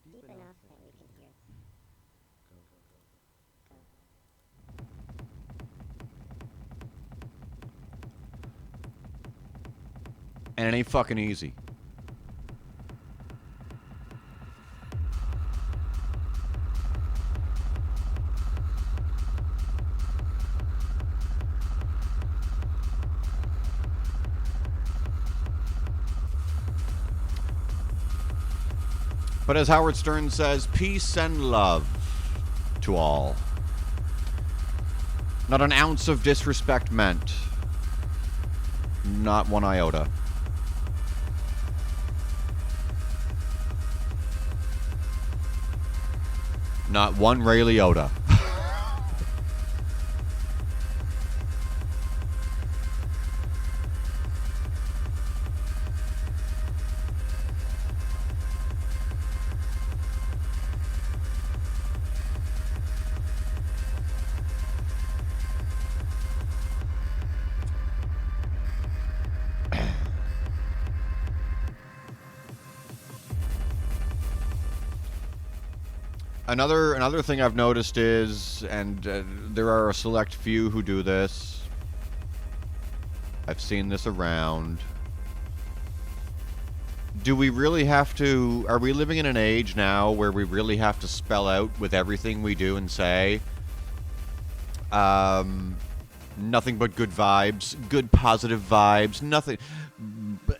Deep enough that you can hear. And it ain't fucking easy. But as Howard Stern says, peace and love to all. Not an ounce of disrespect meant. Not one iota. Not one Ray Liotta. Another thing I've noticed is, and there are a select few who do this. I've seen this around. Do we really have to... Are we living in an age now where we really have to spell out with everything we do and say? Nothing but good vibes, good positive vibes, nothing...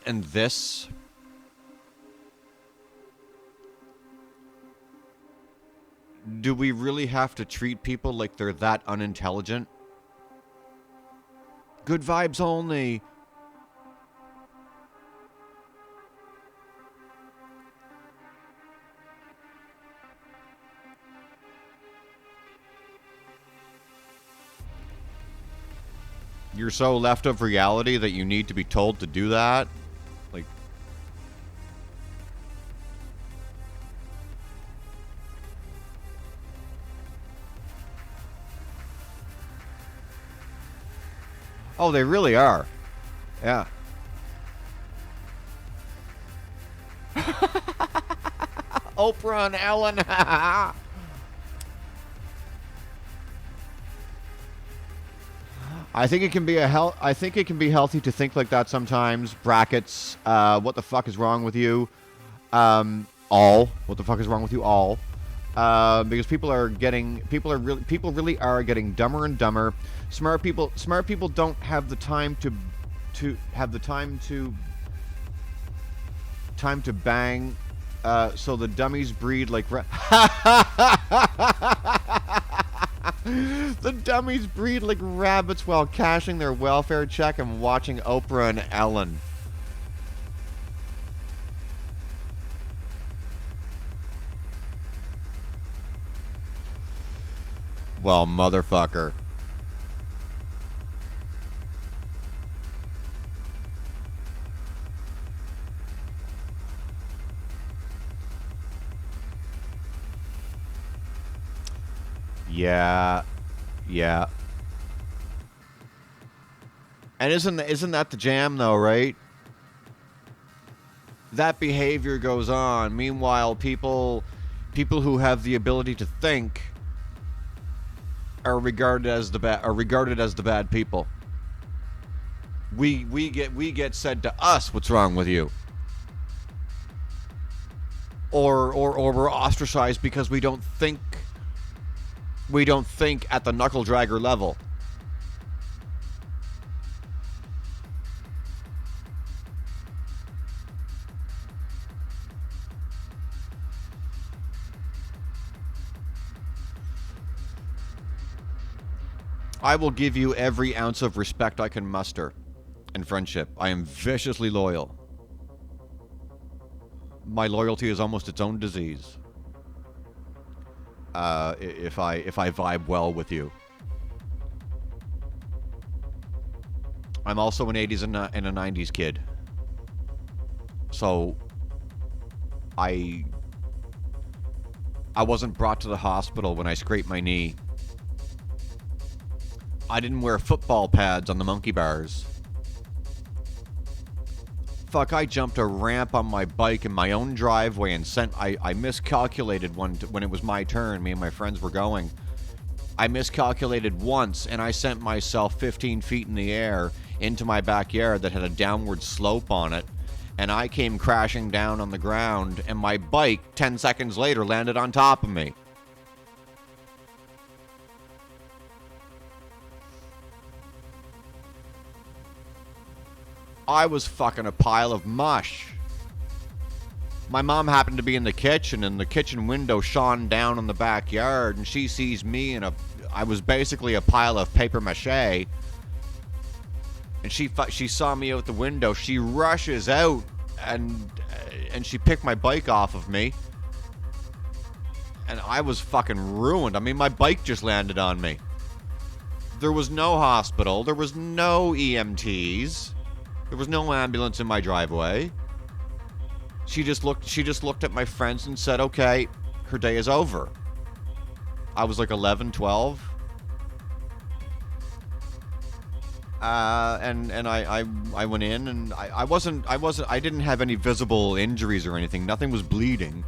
And this... Do we really have to treat people like they're that unintelligent? Good vibes only. You're so left of reality that you need to be told to do that? Like... Oh, they really are. Yeah. Oprah and Ellen. I think it can be I think it can be healthy to think like that sometimes. Brackets. What the fuck is wrong with you? All. What the fuck is wrong with you? All. Because people really are getting dumber and dumber. Smart people don't have the time to bang. So the dummies breed like the dummies breed like rabbits while cashing their welfare check and watching Oprah and Ellen. Well, motherfucker. Yeah. Yeah. And isn't that the jam though, right? That behavior goes on. Meanwhile, people who have the ability to think are regarded as the bad people. We get said to us, what's wrong with you? Or we're ostracized because we don't think at the knuckle dragger level. I will give you every ounce of respect I can muster in friendship. I am viciously loyal. My loyalty is almost its own disease. If I vibe well with you. I'm also an 80s and a 90s kid. So I wasn't brought to the hospital when I scraped my knee. I didn't wear football pads on the monkey bars. Fuck, I jumped a ramp on my bike in my own driveway and I miscalculated when it was my turn. Me and my friends were going. I miscalculated once and I sent myself 15 feet in the air into my backyard that had a downward slope on it. And I came crashing down on the ground and my bike 10 seconds later landed on top of me. I was fucking a pile of mush. My mom happened to be in the kitchen, and the kitchen window shone down on the backyard, and she sees me in I was basically a pile of paper mache. And she saw me out the window. She rushes out, and she picked my bike off of me. And I was fucking ruined. I mean, my bike just landed on me. There was no hospital. There was no EMTs. There was no ambulance in my driveway. She just looked at my friends and said, okay, her day is over. I was like 11, 12. And I went in and I didn't have any visible injuries or anything. Nothing was bleeding.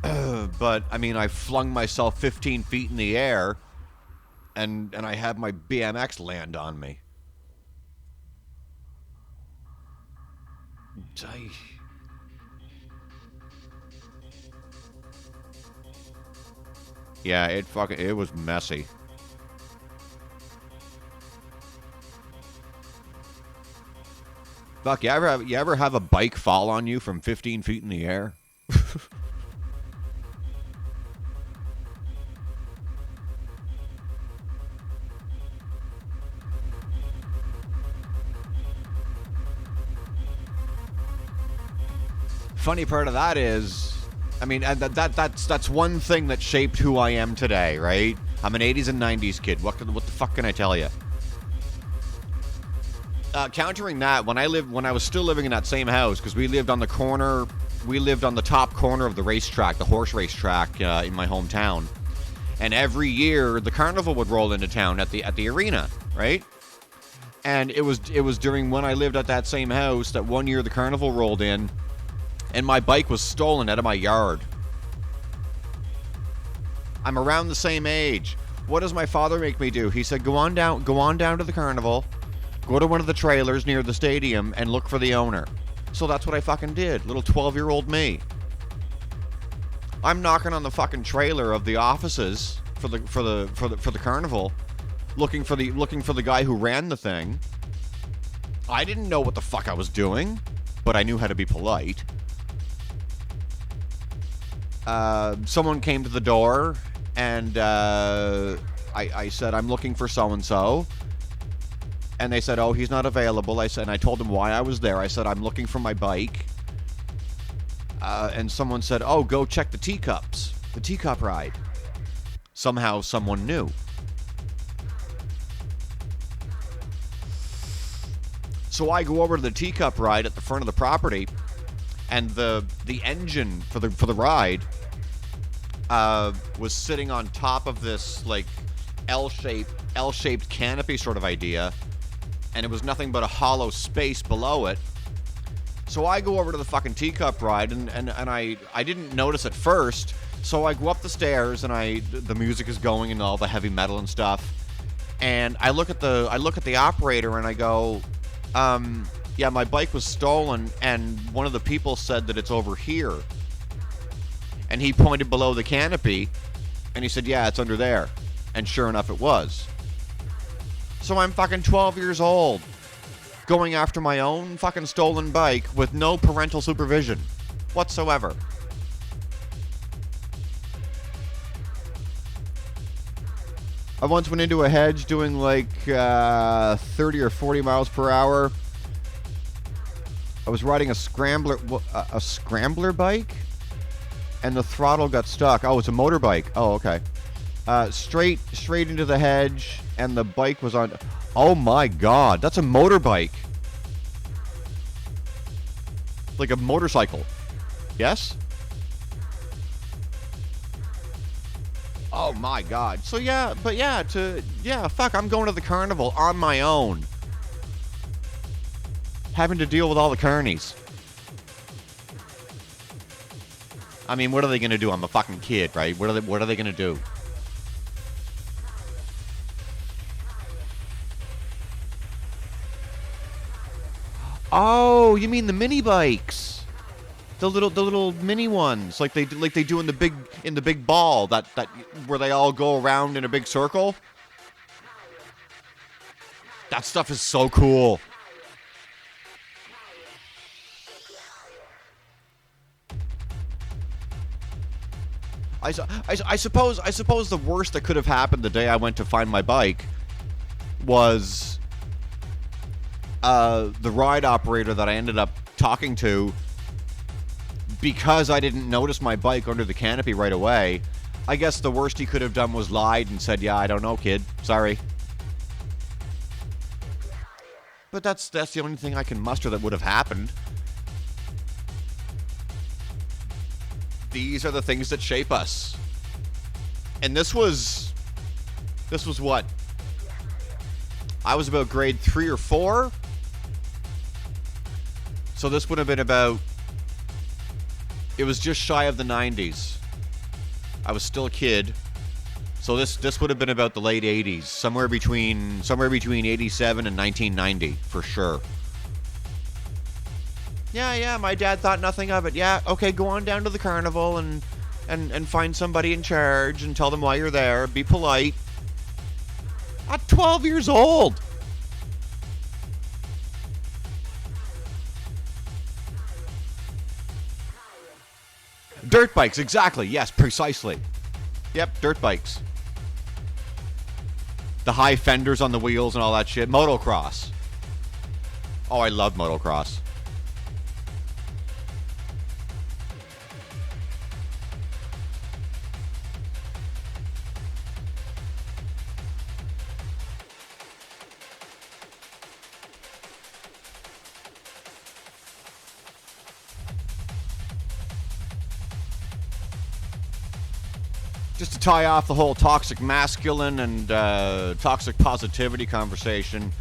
But I mean, I flung myself 15 feet in the air and I had my BMX land on me. Yeah, it was messy. Fuck, you ever have a bike fall on you from 15 feet in the air? funny part of that is, I mean, that's one thing that shaped who I am today, right? I'm an 80s and 90s kid. What the fuck can I tell you? Countering that, when I was still living in that same house, because we lived on the top corner of the racetrack, the horse racetrack in my hometown. And every year, the carnival would roll into town at the arena, right? And it was during when I lived at that same house that one year the carnival rolled in, and my bike was stolen out of my yard. I'm around the same age. What does my father make me do? He said, go on down to the carnival, go to one of the trailers near the stadium, and look for the owner. So that's what I fucking did, little 12-year-old me. I'm knocking on the fucking trailer of the offices for the carnival, looking for the guy who ran the thing. I didn't know what the fuck I was doing, but I knew how to be polite. Someone came to the door, and I said, I'm looking for so-and-so. And they said, oh, he's not available. And I told them why I was there. I said, I'm looking for my bike. And someone said, oh, go check the teacups, the teacup ride. Somehow someone knew. So I go over to the teacup ride at the front of the property, and the engine for the ride was sitting on top of this like L-shaped canopy sort of idea, and it was nothing but a hollow space below it. So I go over to the fucking teacup ride, and I didn't notice at first. So I go up the stairs, and the music is going and all the heavy metal and stuff. And I look at the operator, and I go, yeah, my bike was stolen, and one of the people said that it's over here. And he pointed below the canopy, and he said, yeah, it's under there. And sure enough, it was. So I'm fucking 12 years old, going after my own fucking stolen bike with no parental supervision whatsoever. I once went into a hedge doing like 30 or 40 miles per hour. I was riding a scrambler bike, and the throttle got stuck. Oh, it's a motorbike. Oh, okay. Straight into the hedge, and the bike was on. Oh my God, that's a motorbike. Like a motorcycle. Yes? Oh my God. So yeah, fuck, I'm going to the carnival on my own. Having to deal with all the carnies. I mean, what are they going to do? I'm a fucking kid, right? What are they going to do? Oh, you mean the mini bikes? The little mini ones, like they do in the big ball that where they all go around in a big circle. That stuff is so cool. I suppose the worst that could have happened the day I went to find my bike was the ride operator that I ended up talking to, because I didn't notice my bike under the canopy right away. I guess the worst he could have done was lied and said, yeah, I don't know, kid. Sorry. But that's the only thing I can muster that would have happened. These are the things that shape us. And this was what? I was about grade 3 or 4. So this would have been about, it was just shy of the 90s. I was still a kid. So this would have been about the late 80s, somewhere between 87 and 1990 for sure. Yeah, my dad thought nothing of it. Yeah, okay, go on down to the carnival and find somebody in charge and tell them why you're there. Be polite. At 12 years old. Dirt bikes, exactly. Yes, precisely. Yep, dirt bikes. The high fenders on the wheels and all that shit. Motocross. Oh, I love motocross. just to tie off the whole toxic masculine and toxic positivity conversation,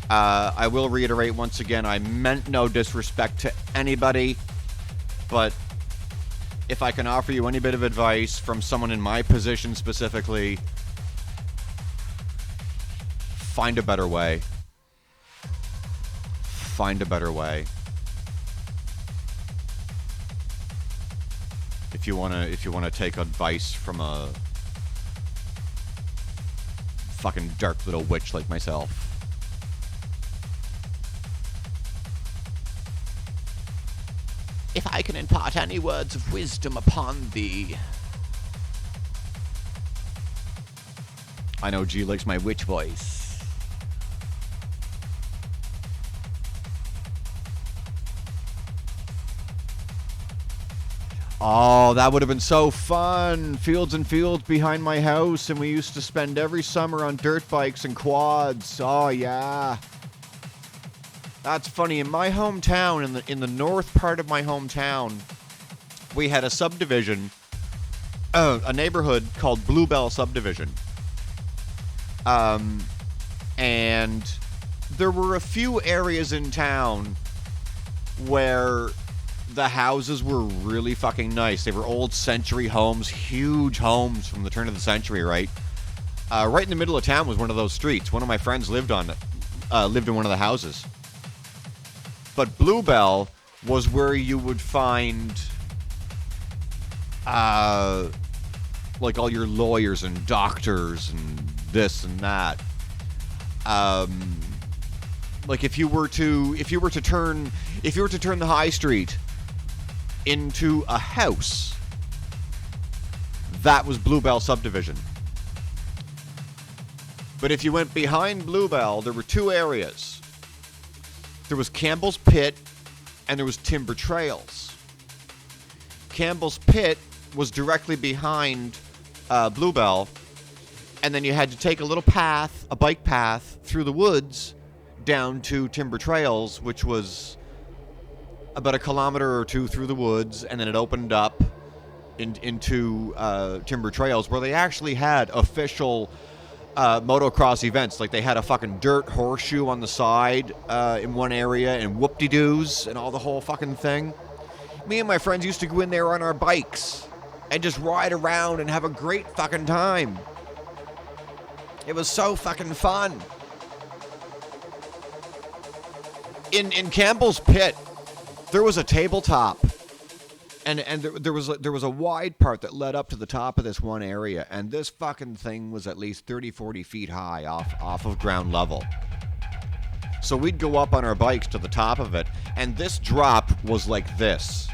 I will reiterate once again, I meant no disrespect to anybody, but if I can offer you any bit of advice from someone in my position specifically, find a better way. Find a better way. If you wanna take advice from a fucking dark little witch like myself. If I can impart any words of wisdom upon thee. I know G likes my witch voice. Oh, that would have been so fun. Fields and fields behind my house, and we used to spend every summer on dirt bikes and quads. Oh, yeah. That's funny. In my hometown, in the north part of my hometown, we had a subdivision, a neighborhood called Bluebell Subdivision. And there were a few areas in town where the houses were really fucking nice. They were old century homes, huge homes from the turn of the century, right? Right in the middle of town was one of those streets. One of my friends lived in one of the houses. But Bluebell was where you would find, like all your lawyers and doctors and this and that. Like if you were to turn the high street into a house, that was Bluebell Subdivision. But if you went behind Bluebell, there were two areas. There was Campbell's Pit, and there was Timber Trails. Campbell's Pit was directly behind Bluebell, and then you had to take a little path, a bike path, through the woods down to Timber Trails, which was about a kilometer or two through the woods, and then it opened up into Timber Trails, where they actually had official motocross events. Like they had a fucking dirt horseshoe on the side in one area, and whoop-de-doos and all the whole fucking thing. Me and my friends used to go in there on our bikes and just ride around and have a great fucking time. It was so fucking fun. In Campbell's Pit, there was a tabletop, and there was a wide part that led up to the top of this one area, and this fucking thing was at least 30-40 feet high off of ground level. So we'd go up on our bikes to the top of it, and this drop was like this,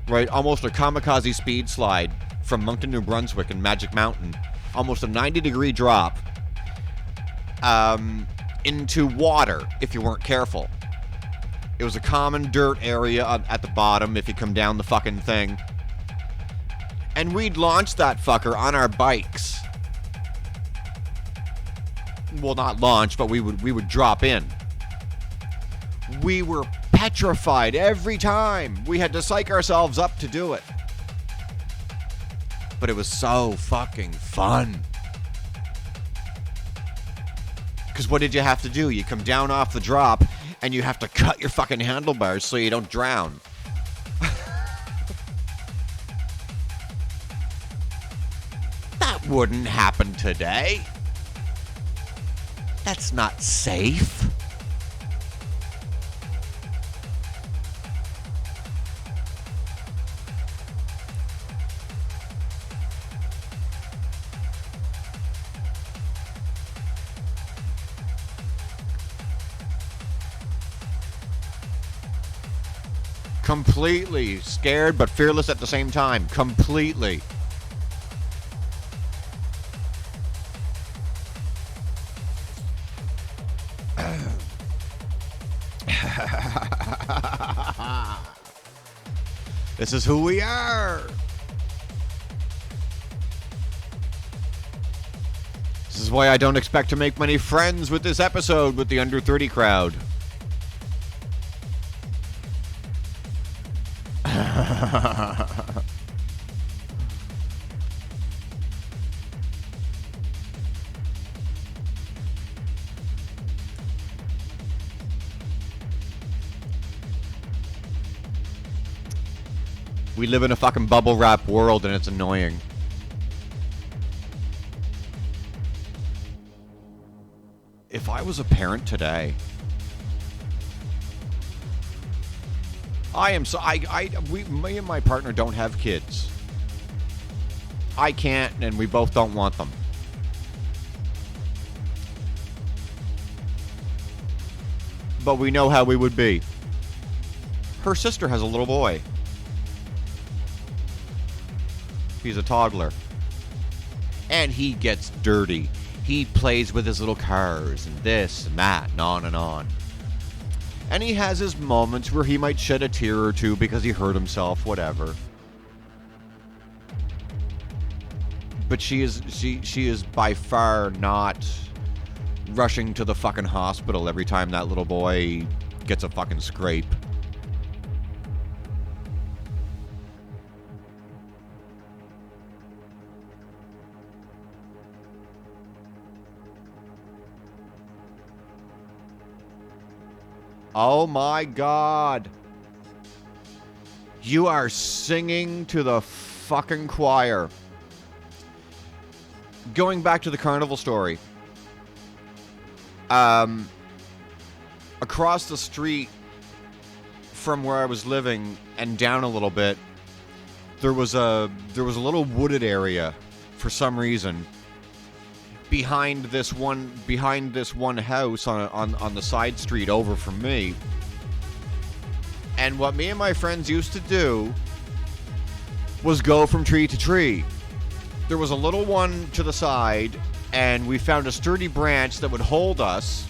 right? Almost a kamikaze speed slide from Moncton, New Brunswick and Magic Mountain. Almost a 90-degree drop into water if you weren't careful. It was a common dirt area at the bottom if you come down the fucking thing. And we'd launch that fucker on our bikes. Well, not launch, but we would drop in. We were petrified every time. We had to psych ourselves up to do it. But it was so fucking fun. Because what did you have to do? You come down off the drop, and you have to cut your fucking handlebars so you don't drown. That wouldn't happen today. That's not safe. Completely scared but fearless at the same time. Completely. This is who we are. This is why I don't expect to make many friends with this episode with the under 30 crowd. We live in a fucking bubble wrap world and it's annoying. If I was a parent today, me and my partner don't have kids. I can't, and we both don't want them. But we know how we would be. Her sister has a little boy. He's a toddler. And he gets dirty. He plays with his little cars and this and that and on and on. And he has his moments where he might shed a tear or two because he hurt himself, whatever. But she is by far not rushing to the fucking hospital every time that little boy gets a fucking scrape. Oh my God. You are singing to the fucking choir. Going back to the carnival story. Across the street from where I was living and down a little bit, there was a little wooded area for some reason behind this one house on the side street over from me. And what me and my friends used to do was go from tree to tree. There was a little one to the side, and we found a sturdy branch that would hold us,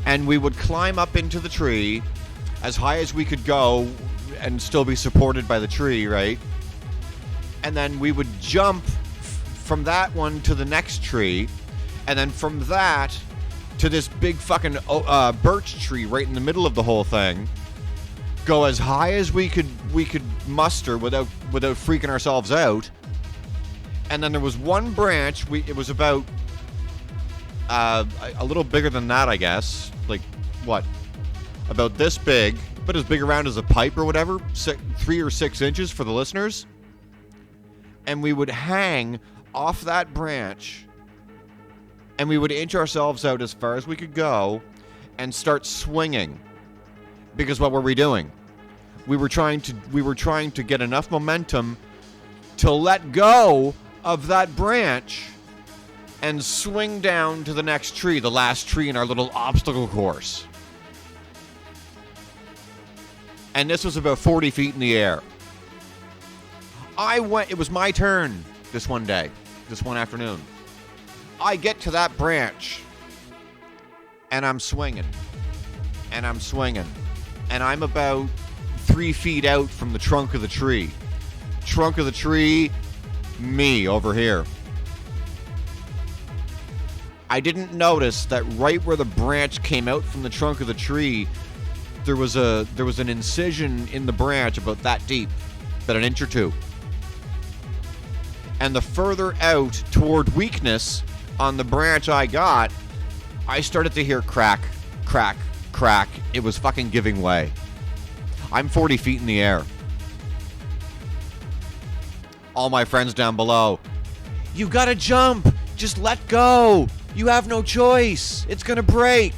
and we would climb up into the tree as high as we could go and still be supported by the tree, right? And then we would jump from that one to the next tree, and then from that to this big fucking birch tree right in the middle of the whole thing. Go as high as we could muster without freaking ourselves out. And then there was one branch. It was about a little bigger than that, I guess. Like what? About this big, but as big around as a pipe or whatever. 3 or 6 inches for the listeners. And we would hang off that branch, and we would inch ourselves out as far as we could go and start swinging. Because what were we doing? We were trying to get enough momentum to let go of that branch and swing down to the next tree, the last tree in our little obstacle course. And this was about 40 feet in the air. It was my turn this one afternoon. I get to that branch, and I'm swinging, and I'm about 3 feet out from the trunk of the tree. Trunk of the tree, me over here. I didn't notice that right where the branch came out from the trunk of the tree, there was an incision in the branch about that deep, about an inch or two. And the further out toward weakness on the branch I got, I started to hear crack, crack, crack. It was fucking giving way. I'm 40 feet in the air. All my friends down below, you gotta jump. Just let go. You have no choice. It's gonna break.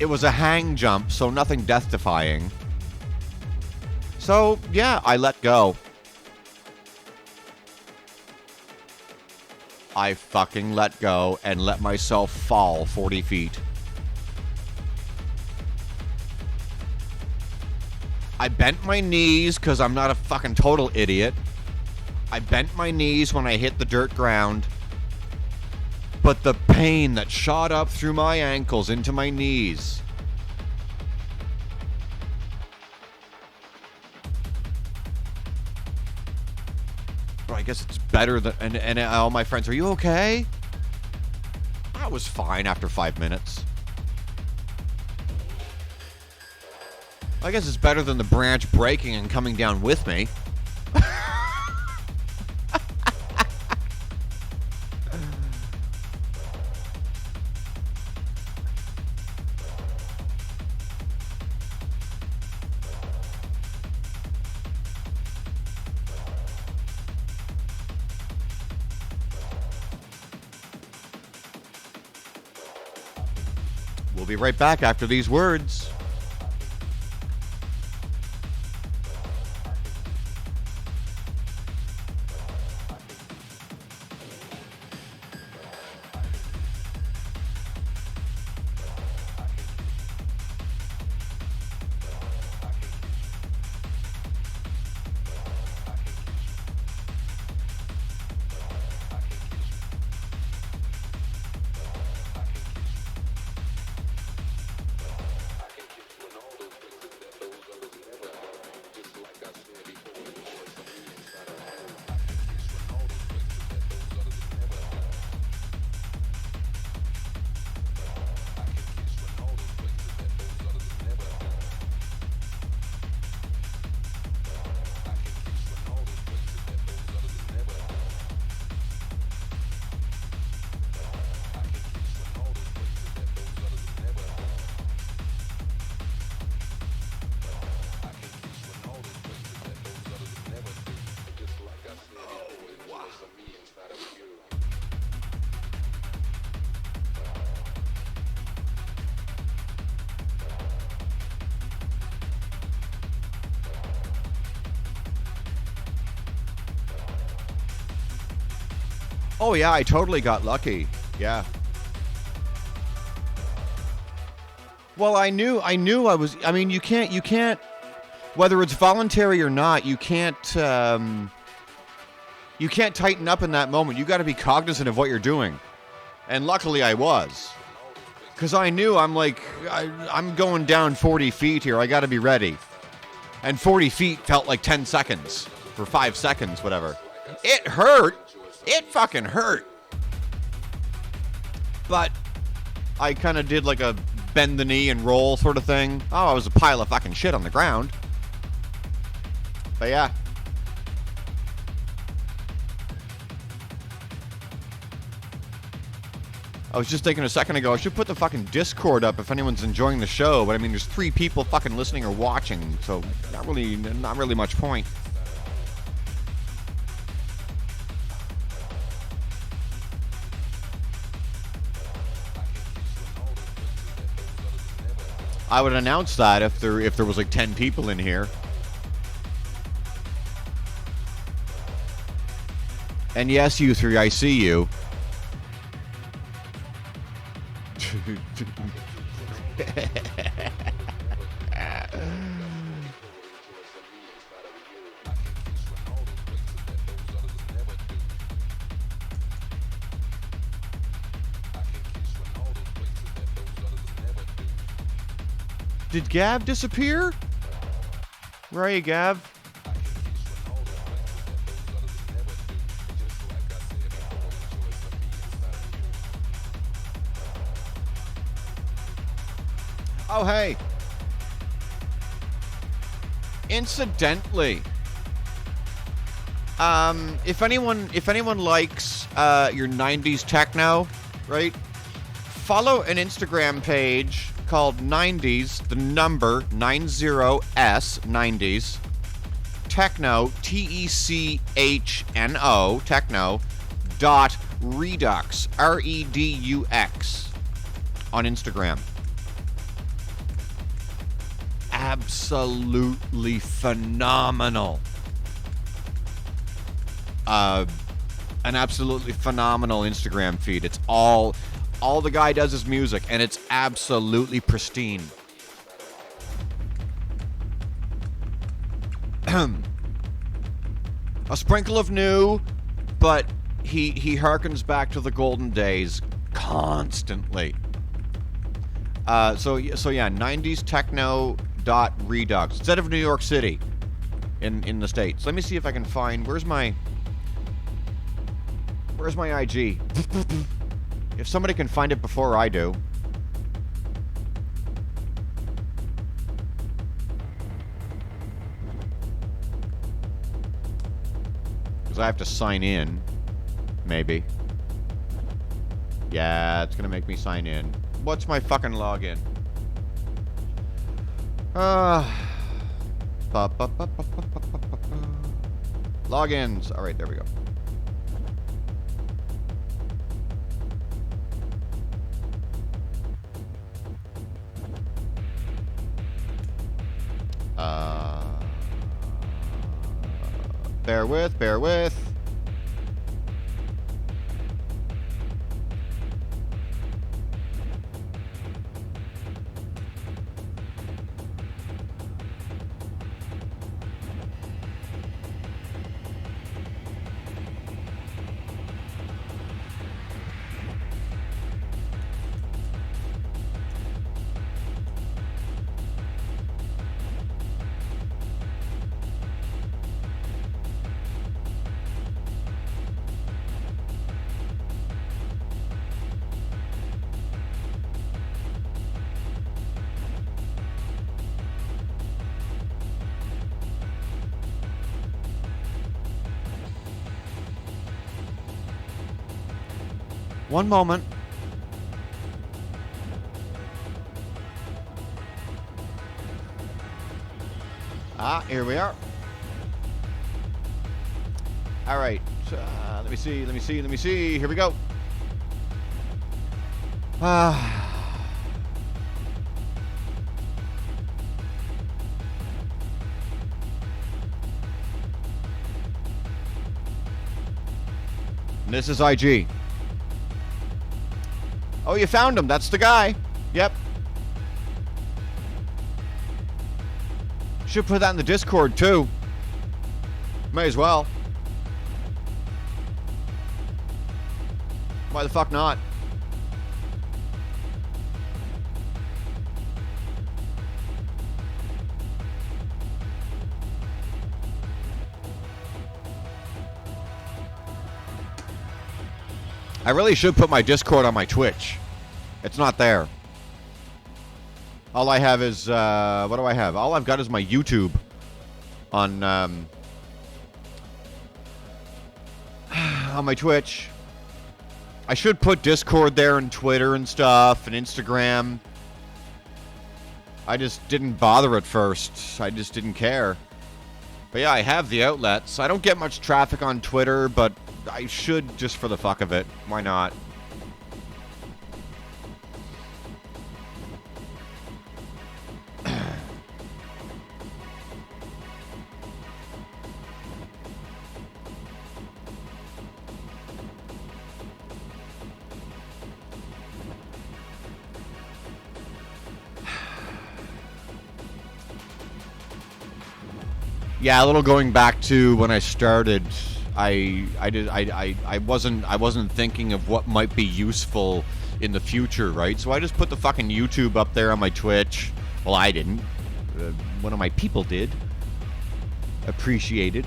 It was a hang jump, so nothing death-defying. So, yeah, I let go. I fucking let go and let myself fall 40 feet. I bent my knees because I'm not a fucking total idiot. I bent my knees when I hit the dirt ground. But the pain that shot up through my ankles into my knees. Well, I guess it's better than... And all my friends, are you okay? I was fine after 5 minutes. I guess it's better than the branch breaking and coming down with me. We'll be right back after these words. Oh yeah, I totally got lucky. Yeah. Well, I knew I was, I mean, you can't, whether it's voluntary or not, you can't tighten up in that moment. You got to be cognizant of what you're doing. And luckily I was. Because I knew, I'm like, I'm going down 40 feet here. I got to be ready. And 40 feet felt like 10 seconds. For 5 seconds, whatever. It hurt. It fucking hurt. But I kind of did like a bend the knee and roll sort of thing. Oh, I was a pile of fucking shit on the ground. But yeah. I was just thinking a second ago, I should put the fucking Discord up if anyone's enjoying the show. But I mean, there's 3 people fucking listening or watching, so not really much point. I would announce that if there was like 10 people in here. And yes, you 3, I see you. Did Gab disappear? Where are you, Gab? Oh, hey. Incidentally, if anyone likes your 90s techno, right? Follow an Instagram page called 90s, the number 90s, 90s, techno, TECHNO, techno, dot redux, REDUX, on Instagram. Absolutely phenomenal. An absolutely phenomenal Instagram feed. It's all the guy does is music, and it's absolutely pristine. A sprinkle of new, but he harkens back to the golden days constantly. So yeah, 90s techno dot redux instead of New York City in the States. Let me see if I can find where's my IG. If somebody can find it before I do. Because I have to sign in. Maybe. Yeah, it's going to make me sign in. What's my fucking login? Logins. Alright, there we go. Bear with, bear with. One moment. Ah, here we are. All right. Let me see. Here we go. This is IG. Oh, you found him. That's the guy. Yep. Should put that in the Discord, too. May as well. Why the fuck not? I really should put my Discord on my Twitch. It's not there. All I have is, what do I have? All I've got is my YouTube on my Twitch. I should put Discord there and Twitter and stuff and Instagram. I just didn't bother at first. I just didn't care. But yeah, I have the outlets. I don't get much traffic on Twitter, but I should just for the fuck of it. Why not? Yeah, a little going back to when I started. I wasn't thinking of what might be useful in the future, right? So I just put the fucking YouTube up there on my Twitch. Well, I didn't. One of my people did. Appreciated.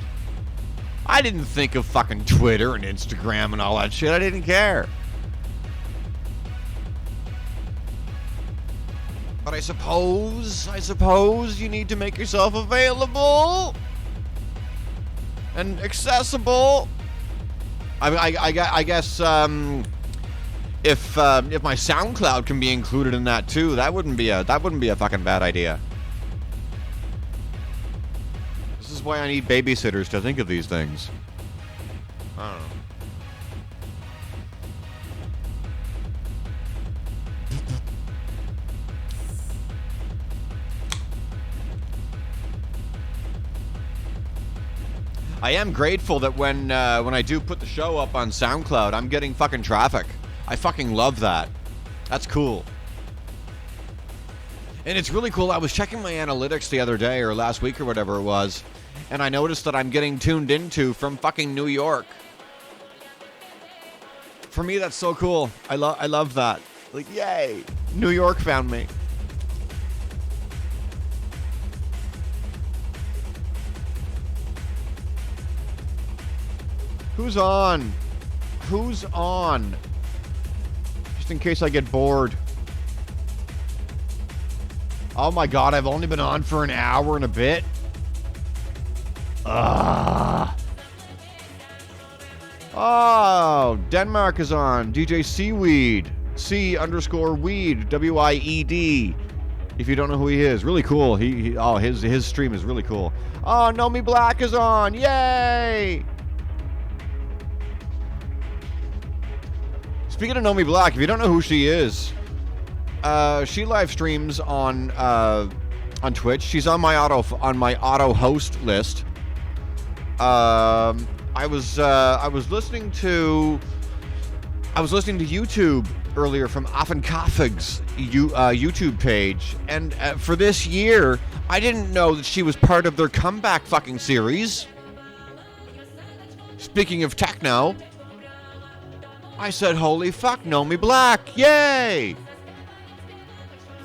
I didn't think of fucking Twitter and Instagram and all that shit. I didn't care. But I suppose you need to make yourself available and accessible. I guess if my SoundCloud can be included in that too, that wouldn't be a fucking bad idea. This is why I need babysitters to think of these things. I don't know. I am grateful that when I do put the show up on SoundCloud, I'm getting fucking traffic. I fucking love that. That's cool. And it's really cool. I was checking my analytics the other day, or last week or whatever it was, and I noticed that I'm getting tuned into from fucking New York. For me, that's so cool. I love that. Like, yay! New York found me. Who's on? Who's on? Just in case I get bored. Oh my god, I've only been on for an hour and a bit. Oh, Denmark is on. DJ Seaweed. C_weed. WIED. If you don't know who he is. Really cool. His stream is really cool. Oh, Nomi Black is on. Yay! Speaking of Nomi Black, if you don't know who she is, she live streams on on Twitch. She's on my auto host list. I was listening to YouTube earlier from Affenkafig's YouTube page, and for this year, I didn't know that she was part of their comeback fucking series. Speaking of techno, I said, holy fuck, Know Me Black, yay!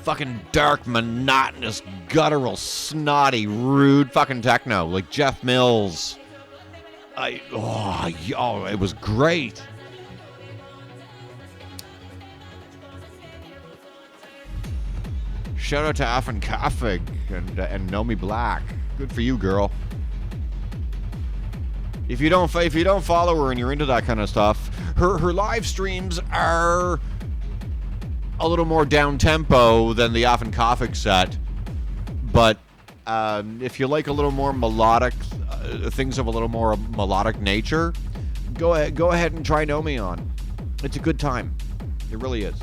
Fucking dark, monotonous, guttural, snotty, rude fucking techno, like Jeff Mills. It was great. Shout out to Affenkafig and Know Me Black. Good for you, girl. If you don't follow her and you're into that kind of stuff, her live streams are a little more down tempo than the Affenkafig set. But if you like a little more melodic, things of a little more melodic nature, go ahead and try Know Me on. It's a good time. It really is.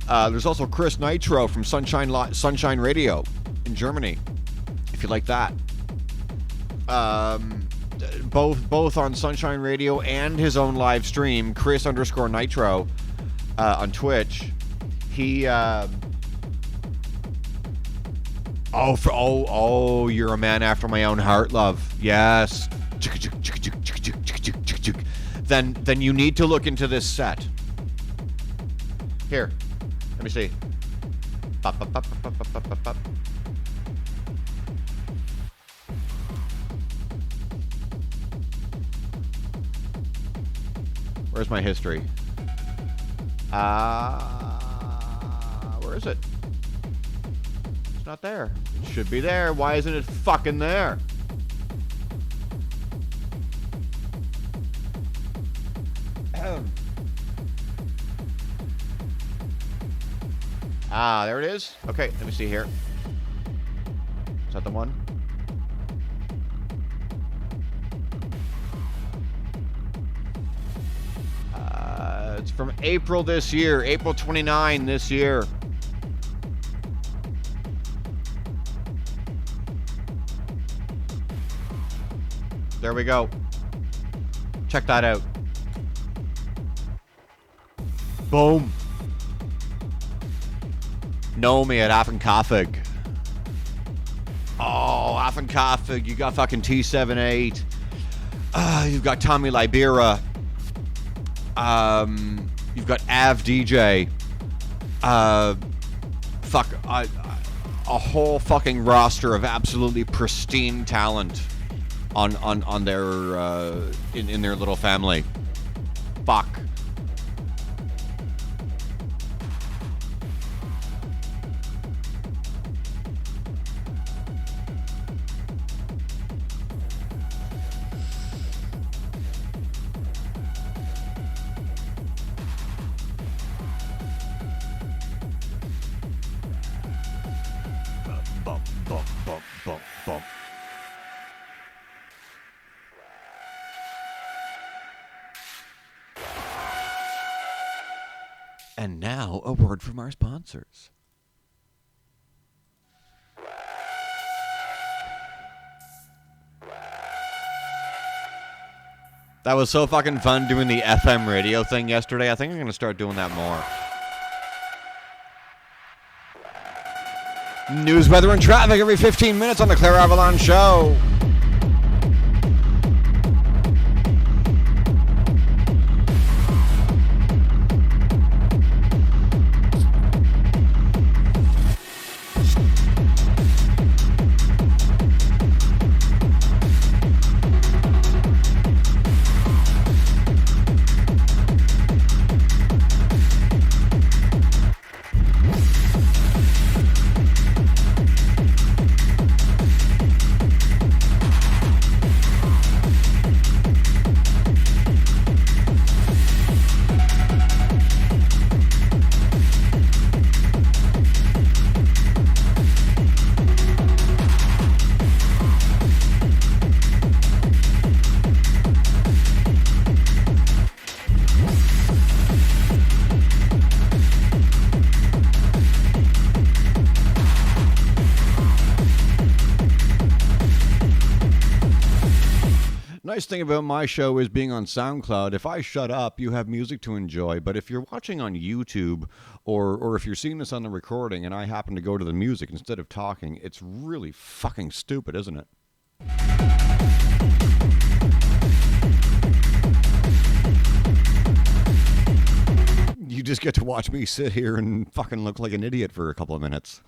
There's also Chris Nitro from Sunshine Radio in Germany, if you like that. Both on Sunshine Radio and his own live stream, Chris_Nitro on Twitch. He you're a man after my own heart, love. Yes. Then you need to look into this set. Here. Let me see. Where's my history? Where is it? It's not there. It should be there. Why isn't it fucking there? There it is. Okay, let me see here. Is that the one? It's from April this year. April 29 this year. There we go. Check that out. Boom. Know Me at Affenkafig. Oh, Affenkafig. You got fucking T78. You've got Tommy Libera. You've got Av DJ. A whole fucking roster of absolutely pristine talent on their in their little family. Fuck. And now, a word from our sponsors. That was so fucking fun doing the FM radio thing yesterday. I think I'm going to start doing that more. News, weather, and traffic every 15 minutes on the Klayre Avalon Show. thing about my show is being on SoundCloud. If I shut up, you have music to enjoy. But if you're watching on YouTube or if you're seeing this on the recording and I happen to go to the music instead of talking, it's really fucking stupid, isn't it? You just get to watch me sit here and fucking look like an idiot for a couple of minutes.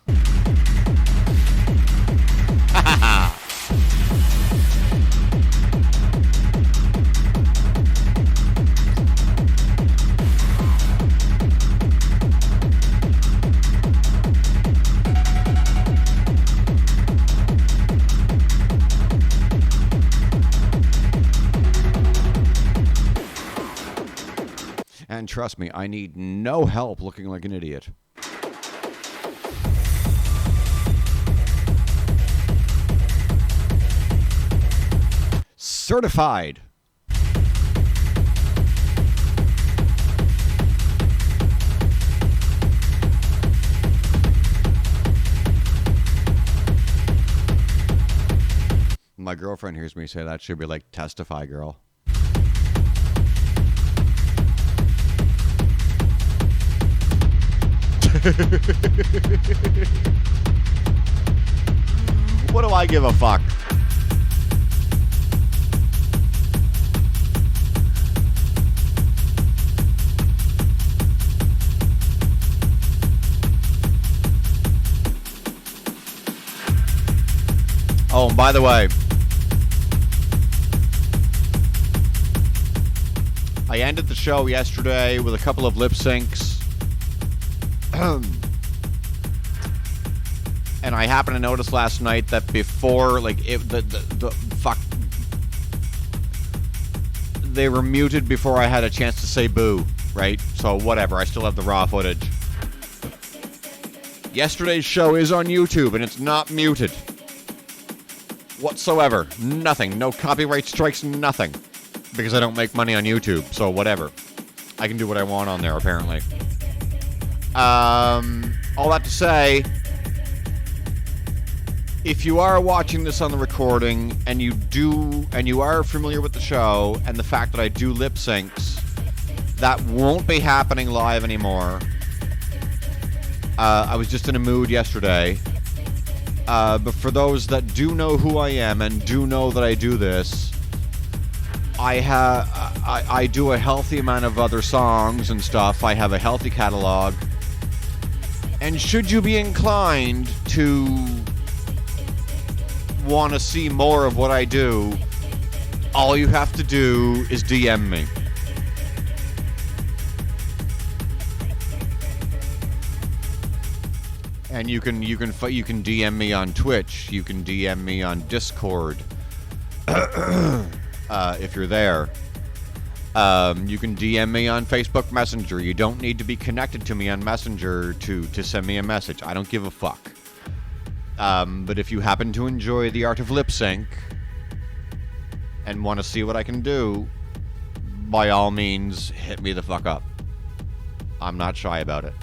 And trust me, I need no help looking like an idiot. Certified. My girlfriend hears me say that, she'll be like, testify, girl. What do I give a fuck? Oh, and by the way, I ended the show yesterday with a couple of lip syncs. And I happened to notice last night that before, like, they were muted before I had a chance to say boo, right? So whatever, I still have the raw footage. Yesterday's show is on YouTube and it's not muted whatsoever. Nothing. No copyright strikes, nothing. Because I don't make money on YouTube, so whatever. I can do what I want on there, apparently. All that to say, if you are watching this on the recording and you are familiar with the show and the fact that I do lip syncs, that won't be happening live anymore. I was just in a mood yesterday. But for those that do know who I am and do know that I do this, I do a healthy amount of other songs and stuff. I have a healthy catalog. And should you be inclined to want to see more of what I do, all you have to do is DM me. And you can DM me on Twitch. You can DM me on Discord if you're there. You can DM me on Facebook Messenger. You don't need to be connected to me on Messenger to send me a message. I don't give a fuck. But if you happen to enjoy the art of lip sync and want to see what I can do, by all means, hit me the fuck up. I'm not shy about it.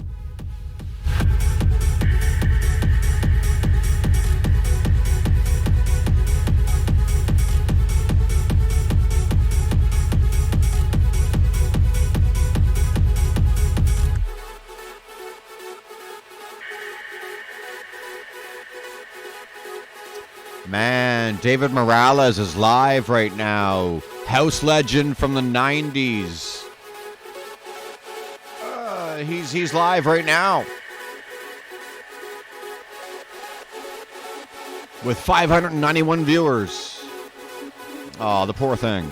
Man, David Morales is live right now. House legend from the 90s. He's live right now. With 591 viewers. Oh, the poor thing.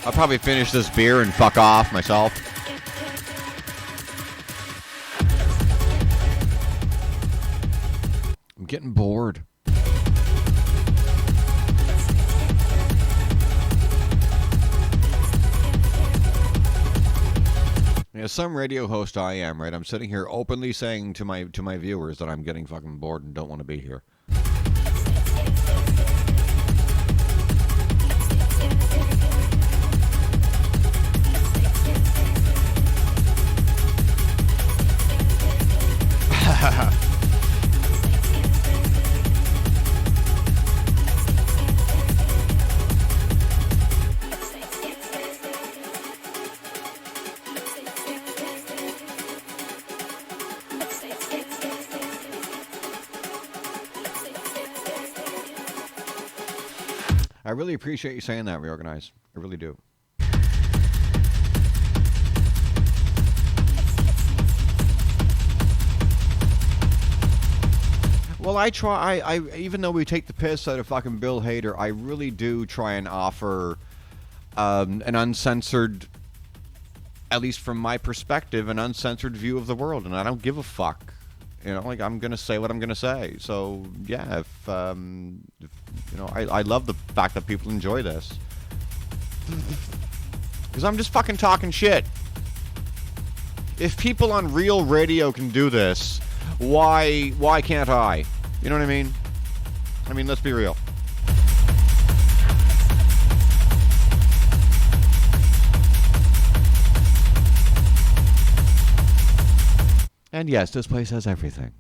I'll probably finish this beer and fuck off myself. I'm getting bored. As some radio host I am, right? I'm sitting here openly saying to my viewers that I'm getting fucking bored and don't want to be here. I really appreciate you saying that, Reorganize. I really do. Well, I try. I even though we take the piss out of fucking Bill Hader, I really do try and offer an uncensored, at least from my perspective, an uncensored view of the world, and I don't give a fuck. You know, like, I'm gonna say what I'm gonna say. So yeah, if you know, I love the fact that people enjoy this, because I'm just fucking talking shit. If people on real radio can do this, why can't I? You know what I mean? I mean, let's be real. And yes, this place has everything.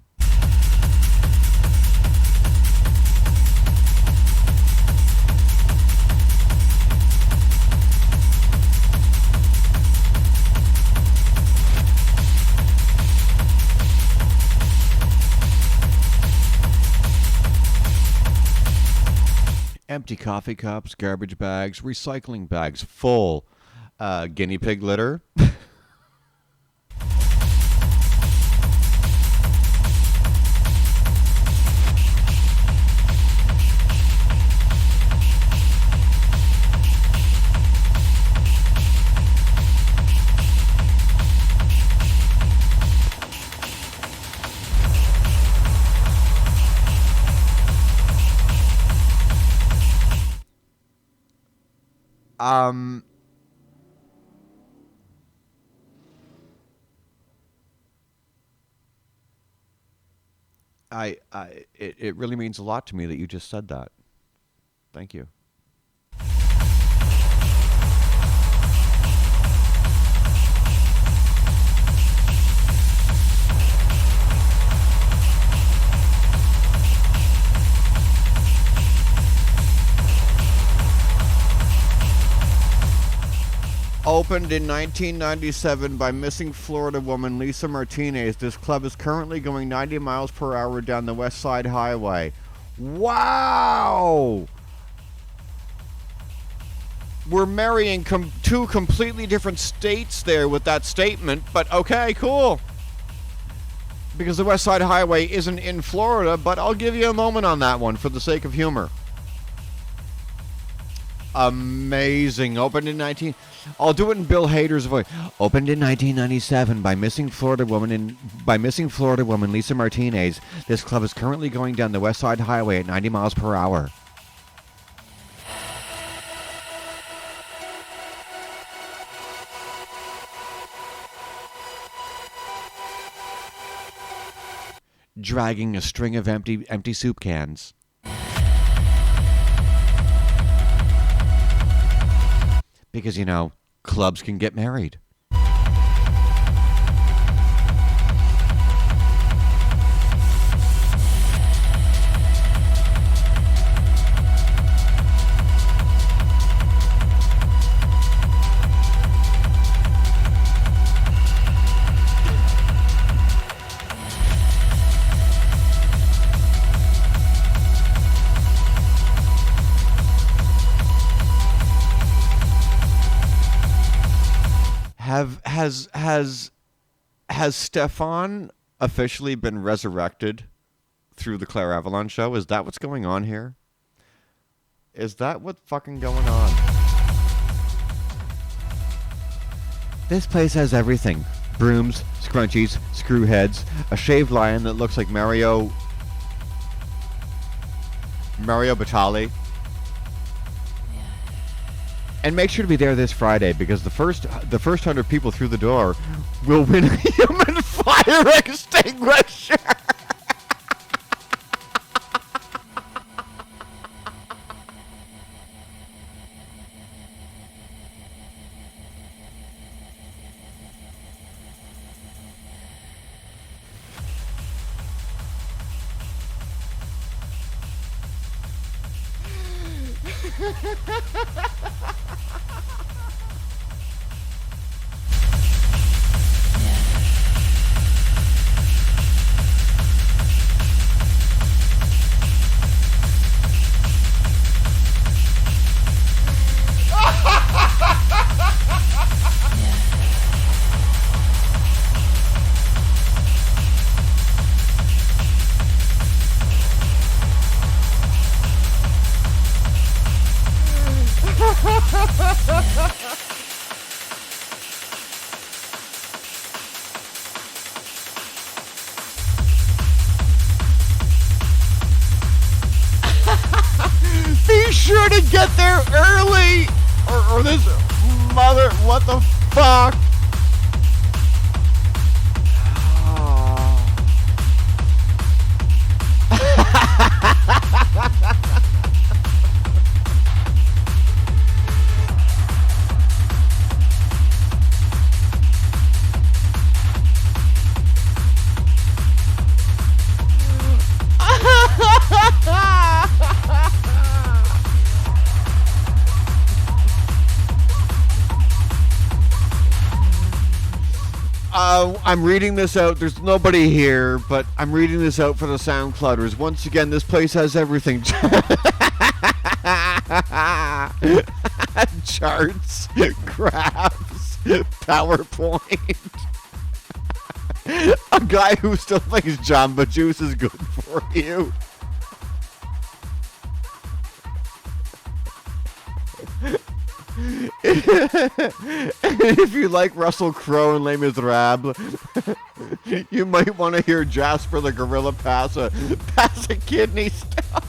Empty coffee cups, garbage bags, recycling bags full, guinea pig litter. It really means a lot to me that you just said that. Thank you. Opened in 1997 by missing Florida woman Lisa Martinez, this club is currently going 90 miles per hour down the West Side Highway. Wow! We're marrying two completely different states there with that statement, but okay, cool. Because the West Side Highway isn't in Florida, but I'll give you a moment on that one for the sake of humor. Amazing. Opened in I'll do it in Bill Hader's voice. Opened in 1997 by missing Florida woman Lisa Martinez. This club is currently going down the West Side Highway at 90 miles per hour. Dragging a string of empty soup cans. Because, you know, clubs can get married. Has Stefan officially been resurrected through the Klayre Avalon show? Is that what's going on here? Is that what's fucking going on? This place has everything. Brooms, scrunchies, screw heads, a shaved lion that looks like Mario Batali. And make sure to be there this Friday because the first 100 people through the door will win a human fire extinguisher. Be sure to get there early, or this mother. What the fuck? I'm reading this out. There's nobody here, but I'm reading this out for the SoundClouders. Once again, this place has everything. Charts, graphs, PowerPoint. A guy who still thinks Jamba Juice is good for you. If you like Russell Crowe and Les Miserables, you might want to hear Jasper the Gorilla pass a kidney stone.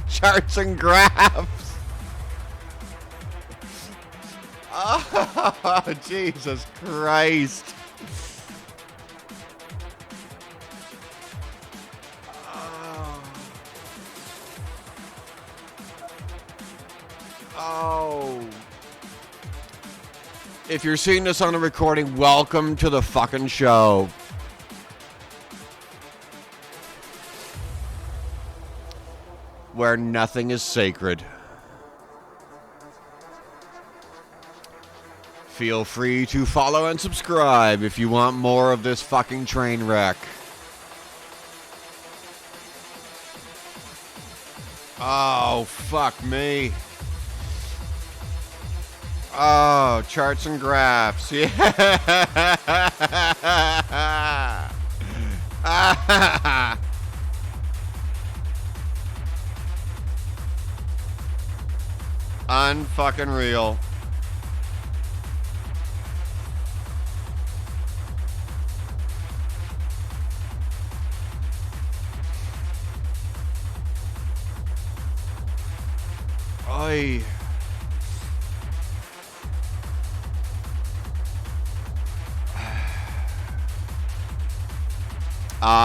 Charts and graphs. Oh, Jesus Christ. Oh. If you're seeing this on a recording, welcome to the fucking show. Where nothing is sacred. Feel free to follow and subscribe if you want more of this fucking train wreck. Oh, fuck me. Oh, charts and graphs. Yeah. Unfucking real. Oi.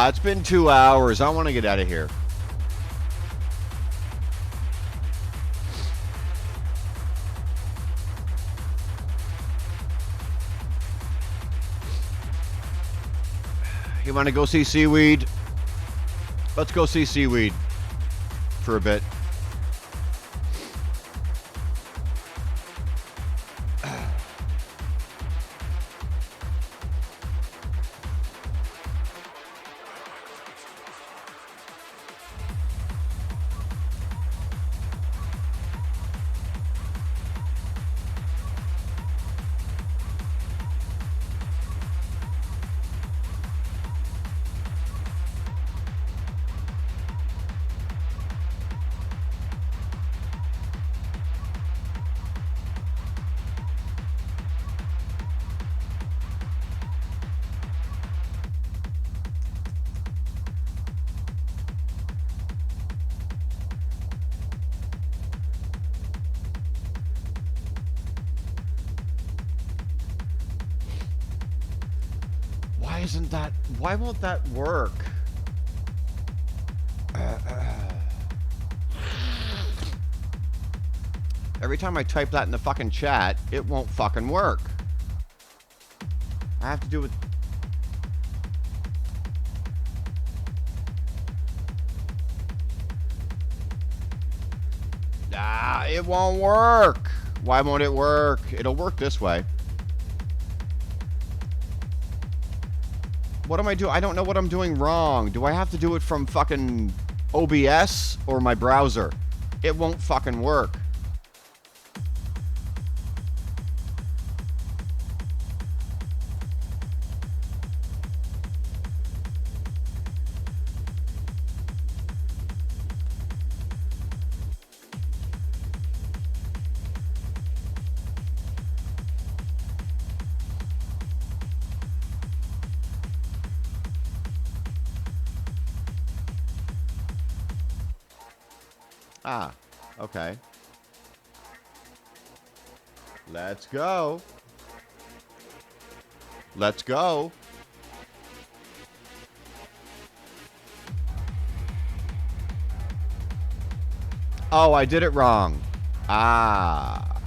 It's been 2 hours. I want to get out of here. You want to go see Seaweed? Let's go see Seaweed for a bit. Why won't that work? Every time I type that in the fucking chat, it won't fucking work. I have to do it. It won't work. Why won't it work? It'll work this way. What am I doing? I don't know what I'm doing wrong. Do I have to do it from fucking OBS or my browser? It won't fucking work. Ah, okay. Let's go. Let's go. Oh, I did it wrong. Ah.